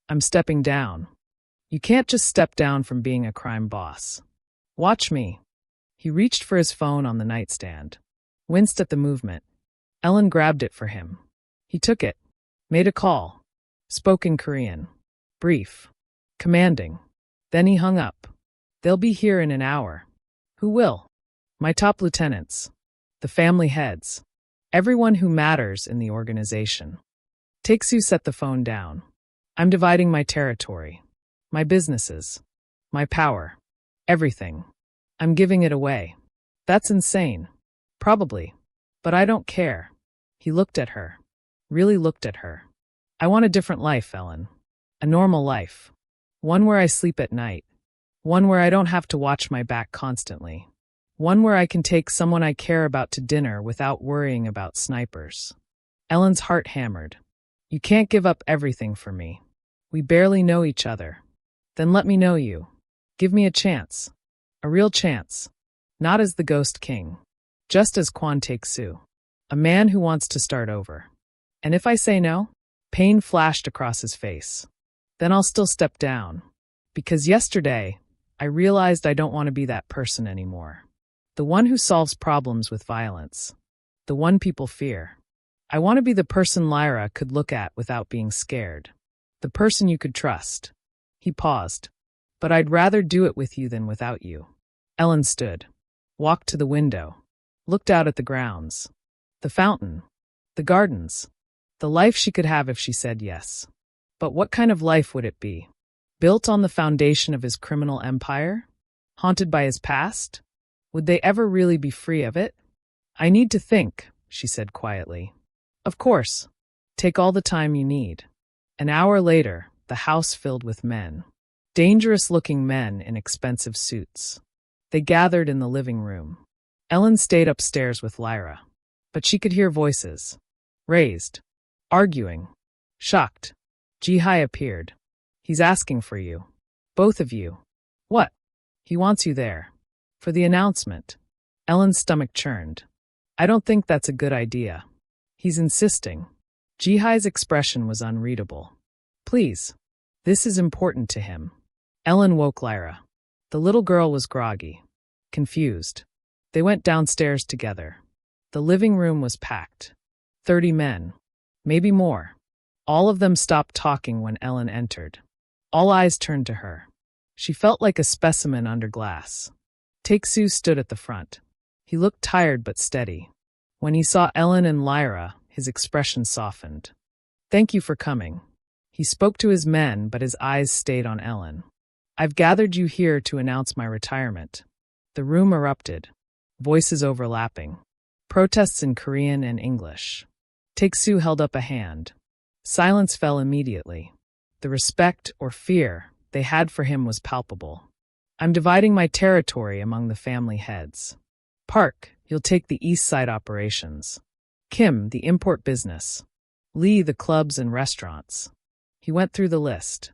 I'm stepping down. You can't just step down from being a crime boss. Watch me. He reached for his phone on the nightstand. Winced at the movement. Ellen grabbed it for him. He took it. Made a call. Spoke in Korean. Brief. Commanding. Then he hung up. They'll be here in an hour. Who will? My top lieutenants. The family heads. Everyone who matters in the organization. Taeksu set the phone down. I'm dividing my territory. My businesses. My power. Everything. I'm giving it away. That's insane. Probably. But I don't care. He looked at her. Really looked at her. I want a different life, Ellen. A normal life. One where I sleep at night. One where I don't have to watch my back constantly. One where I can take someone I care about to dinner without worrying about snipers. Ellen's heart hammered. You can't give up everything for me. We barely know each other. Then let me know you. Give me a chance. A real chance. Not as the Ghost King. Just as Kwon Taek-soo. A man who wants to start over. And if I say no? Pain flashed across his face. Then I'll still step down. Because yesterday, I realized I don't want to be that person anymore. The one who solves problems with violence. The one people fear. I want to be the person Lyra could look at without being scared. The person you could trust. He paused. But I'd rather do it with you than without you. Ellen stood. Walked to the window. Looked out at the grounds. The fountain. The gardens. The life she could have if she said yes. But what kind of life would it be? Built on the foundation of his criminal empire? Haunted by his past? Would they ever really be free of it? I need to think, she said quietly. Of course. Take all the time you need. An hour later, the house filled with men. Dangerous-looking men in expensive suits. They gathered in the living room. Ellen stayed upstairs with Lyra. But she could hear voices. Raised. Arguing. Shocked. Ji-hai appeared. He's asking for you. Both of you. What? He wants you there. For the announcement. Ellen's stomach churned. I don't think that's a good idea. He's insisting. Ji-hai's expression was unreadable. Please. This is important to him. Ellen woke Lyra. The little girl was groggy. Confused. They went downstairs together. The living room was packed. 30 men. Maybe more. All of them stopped talking when Ellen entered. All eyes turned to her. She felt like a specimen under glass. Taek-soo stood at the front. He looked tired but steady. When he saw Ellen and Lyra, his expression softened. Thank you for coming. He spoke to his men, but his eyes stayed on Ellen. I've gathered you here to announce my retirement. The room erupted. Voices overlapping. Protests in Korean and English. Taek-soo held up a hand. Silence fell immediately. The respect or fear they had for him was palpable. I'm dividing my territory among the family heads. Park, you'll take the East Side operations. Kim, the import business. Lee, the clubs and restaurants. He went through the list.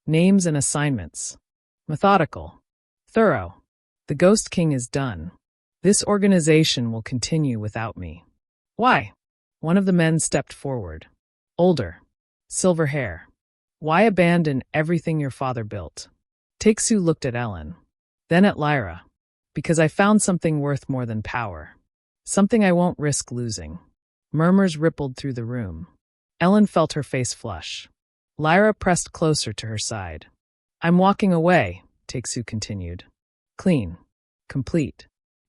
Names and assignments. Methodical. Thorough. The Ghost King is done. This organization will continue without me. Why? One of the men stepped forward. Older. Silver hair. Why abandon everything your father built? Taek-soo looked at Ellen. Then at Lyra. Because I found something worth more than power. Something I won't risk losing. Murmurs rippled through the room. Ellen felt her face flush. Lyra pressed closer to her side. I'm walking away, Taek-soo continued. Clean. Complete.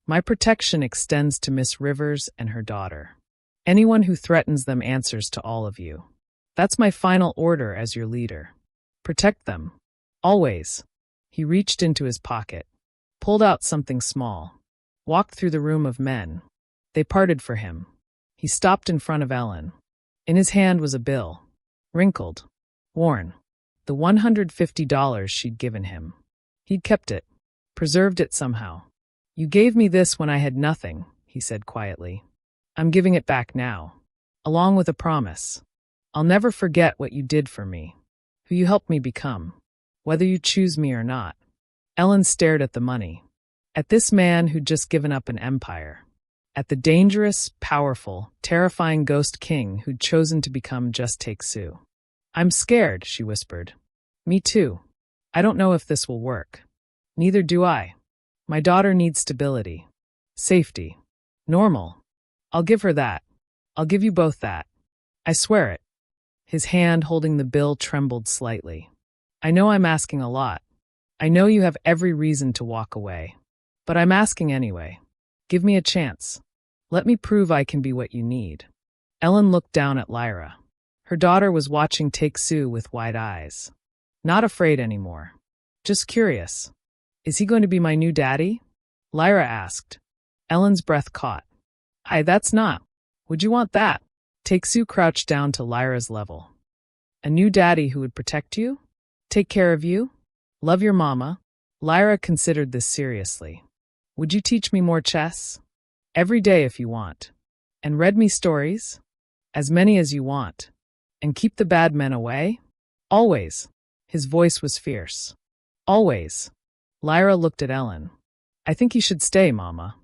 My protection extends to Miss Rivers and her daughter. Anyone who threatens them answers to all of you. That's my final order as your leader. Protect them. Always. He reached into his pocket. Pulled out something small. Walked through the room of men. They parted for him. He stopped in front of Ellen. In his hand was a bill. Wrinkled. Worn. The $150 she'd given him. He'd kept it. Preserved it somehow. You gave me this when I had nothing, he said quietly. I'm giving it back now, along with a promise. I'll never forget what you did for me, who you helped me become, whether you choose me or not. Ellen stared at the money, at this man who'd just given up an empire, at the dangerous, powerful, terrifying ghost king who'd chosen to become just Take-Sue. I'm scared, she whispered. Me too. I don't know if this will work. Neither do I. My daughter needs stability, safety, normal. I'll give her that. I'll give you both that. I swear it. His hand holding the bill trembled slightly. I know I'm asking a lot. I know you have every reason to walk away. But I'm asking anyway. Give me a chance. Let me prove I can be what you need. Ellen looked down at Lyra. Her daughter was watching Take-Sue with wide eyes. Not afraid anymore. Just curious. Is he going to be my new daddy? Lyra asked. Ellen's breath caught. That's not. Would you want that? Take-Sue crouched down to Lyra's level. A new daddy who would protect you? Take care of you? Love your mama? Lyra considered this seriously. Would you teach me more chess? Every day if you want. And read me stories? As many as you want. And keep the bad men away? Always. His voice was fierce. Always. Lyra looked at Ellen. I think you should stay, Mama.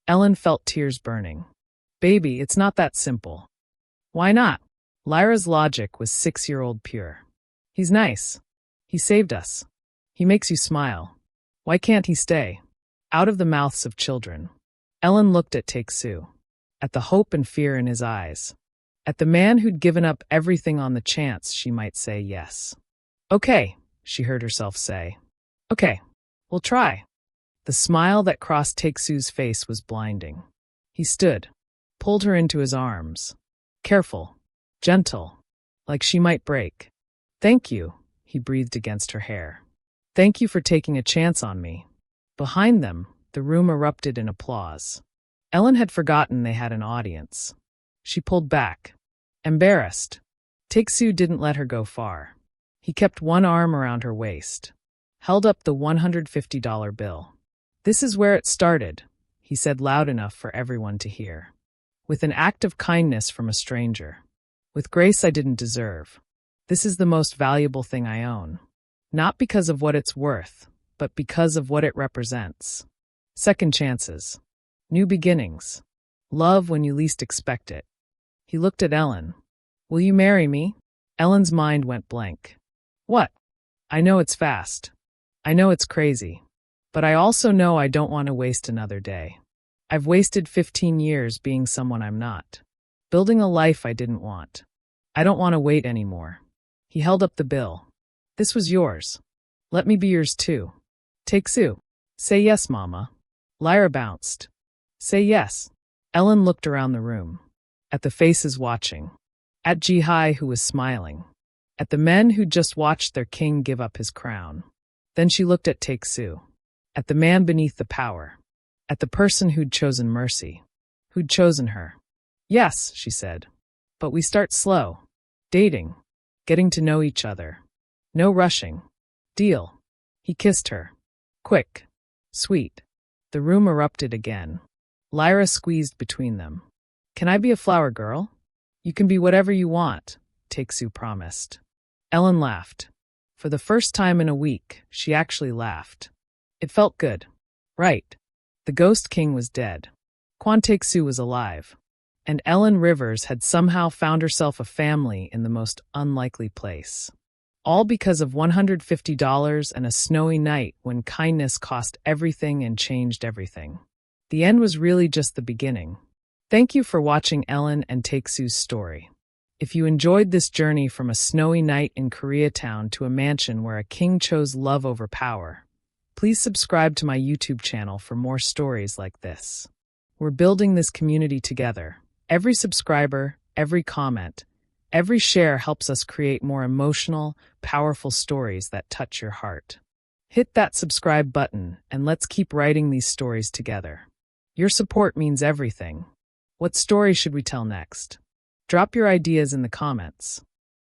Ellen felt tears burning. Baby, it's not that simple. Why not? Lyra's logic was 6-year-old pure. He's nice. He saved us. He makes you smile. Why can't he stay? Out of the mouths of children. Ellen looked at Take-Sue. At the hope and fear in his eyes. At the man who'd given up everything on the chance she might say yes. Okay, she heard herself say. Okay, we'll try. The smile that crossed Take-Sue's face was blinding. He stood, pulled her into his arms. Careful, gentle, like she might break. Thank you, he breathed against her hair. Thank you for taking a chance on me. Behind them, the room erupted in applause. Ellen had forgotten they had an audience. She pulled back, embarrassed. Take-Sue didn't let her go far. He kept one arm around her waist, held up the $150 bill. This is where it started, he said loud enough for everyone to hear. With an act of kindness from a stranger. With grace I didn't deserve. This is the most valuable thing I own. Not because of what it's worth, but because of what it represents. Second chances. New beginnings. Love when you least expect it. He looked at Ellen. Will you marry me? Ellen's mind went blank. What? I know it's fast. I know it's crazy. But I also know I don't want to waste another day. I've wasted 15 years being someone I'm not. Building a life I didn't want. I don't want to wait anymore. He held up the bill. This was yours. Let me be yours too. Take-Sue. Say yes, Mama. Lyra bounced. Say yes. Ellen looked around the room. At the faces watching. At Jihai, who was smiling. At the men who'd just watched their king give up his crown. Then she looked at Take-Sue. At the man beneath the power. At the person who'd chosen mercy. Who'd chosen her. Yes, she said. But we start slow. Dating. Getting to know each other. No rushing. Deal. He kissed her. Quick. Sweet. The room erupted again. Lyra squeezed between them. Can I be a flower girl? You can be whatever you want, Take-Sue promised. Ellen laughed. For the first time in a week, she actually laughed. It felt good. Right. The Ghost King was dead. Quan Take-Sue was alive. And Ellen Rivers had somehow found herself a family in the most unlikely place. All because of $150 and a snowy night when kindness cost everything and changed everything. The end was really just the beginning. Thank you for watching Ellen and Take-Sue's story. If you enjoyed this journey from a snowy night in Koreatown to a mansion where a king chose love over power, please subscribe to my YouTube channel for more stories like this. We're building this community together. Every subscriber, every comment, every share helps us create more emotional, powerful stories that touch your heart. Hit that subscribe button and let's keep writing these stories together. Your support means everything. What story should we tell next? Drop your ideas in the comments.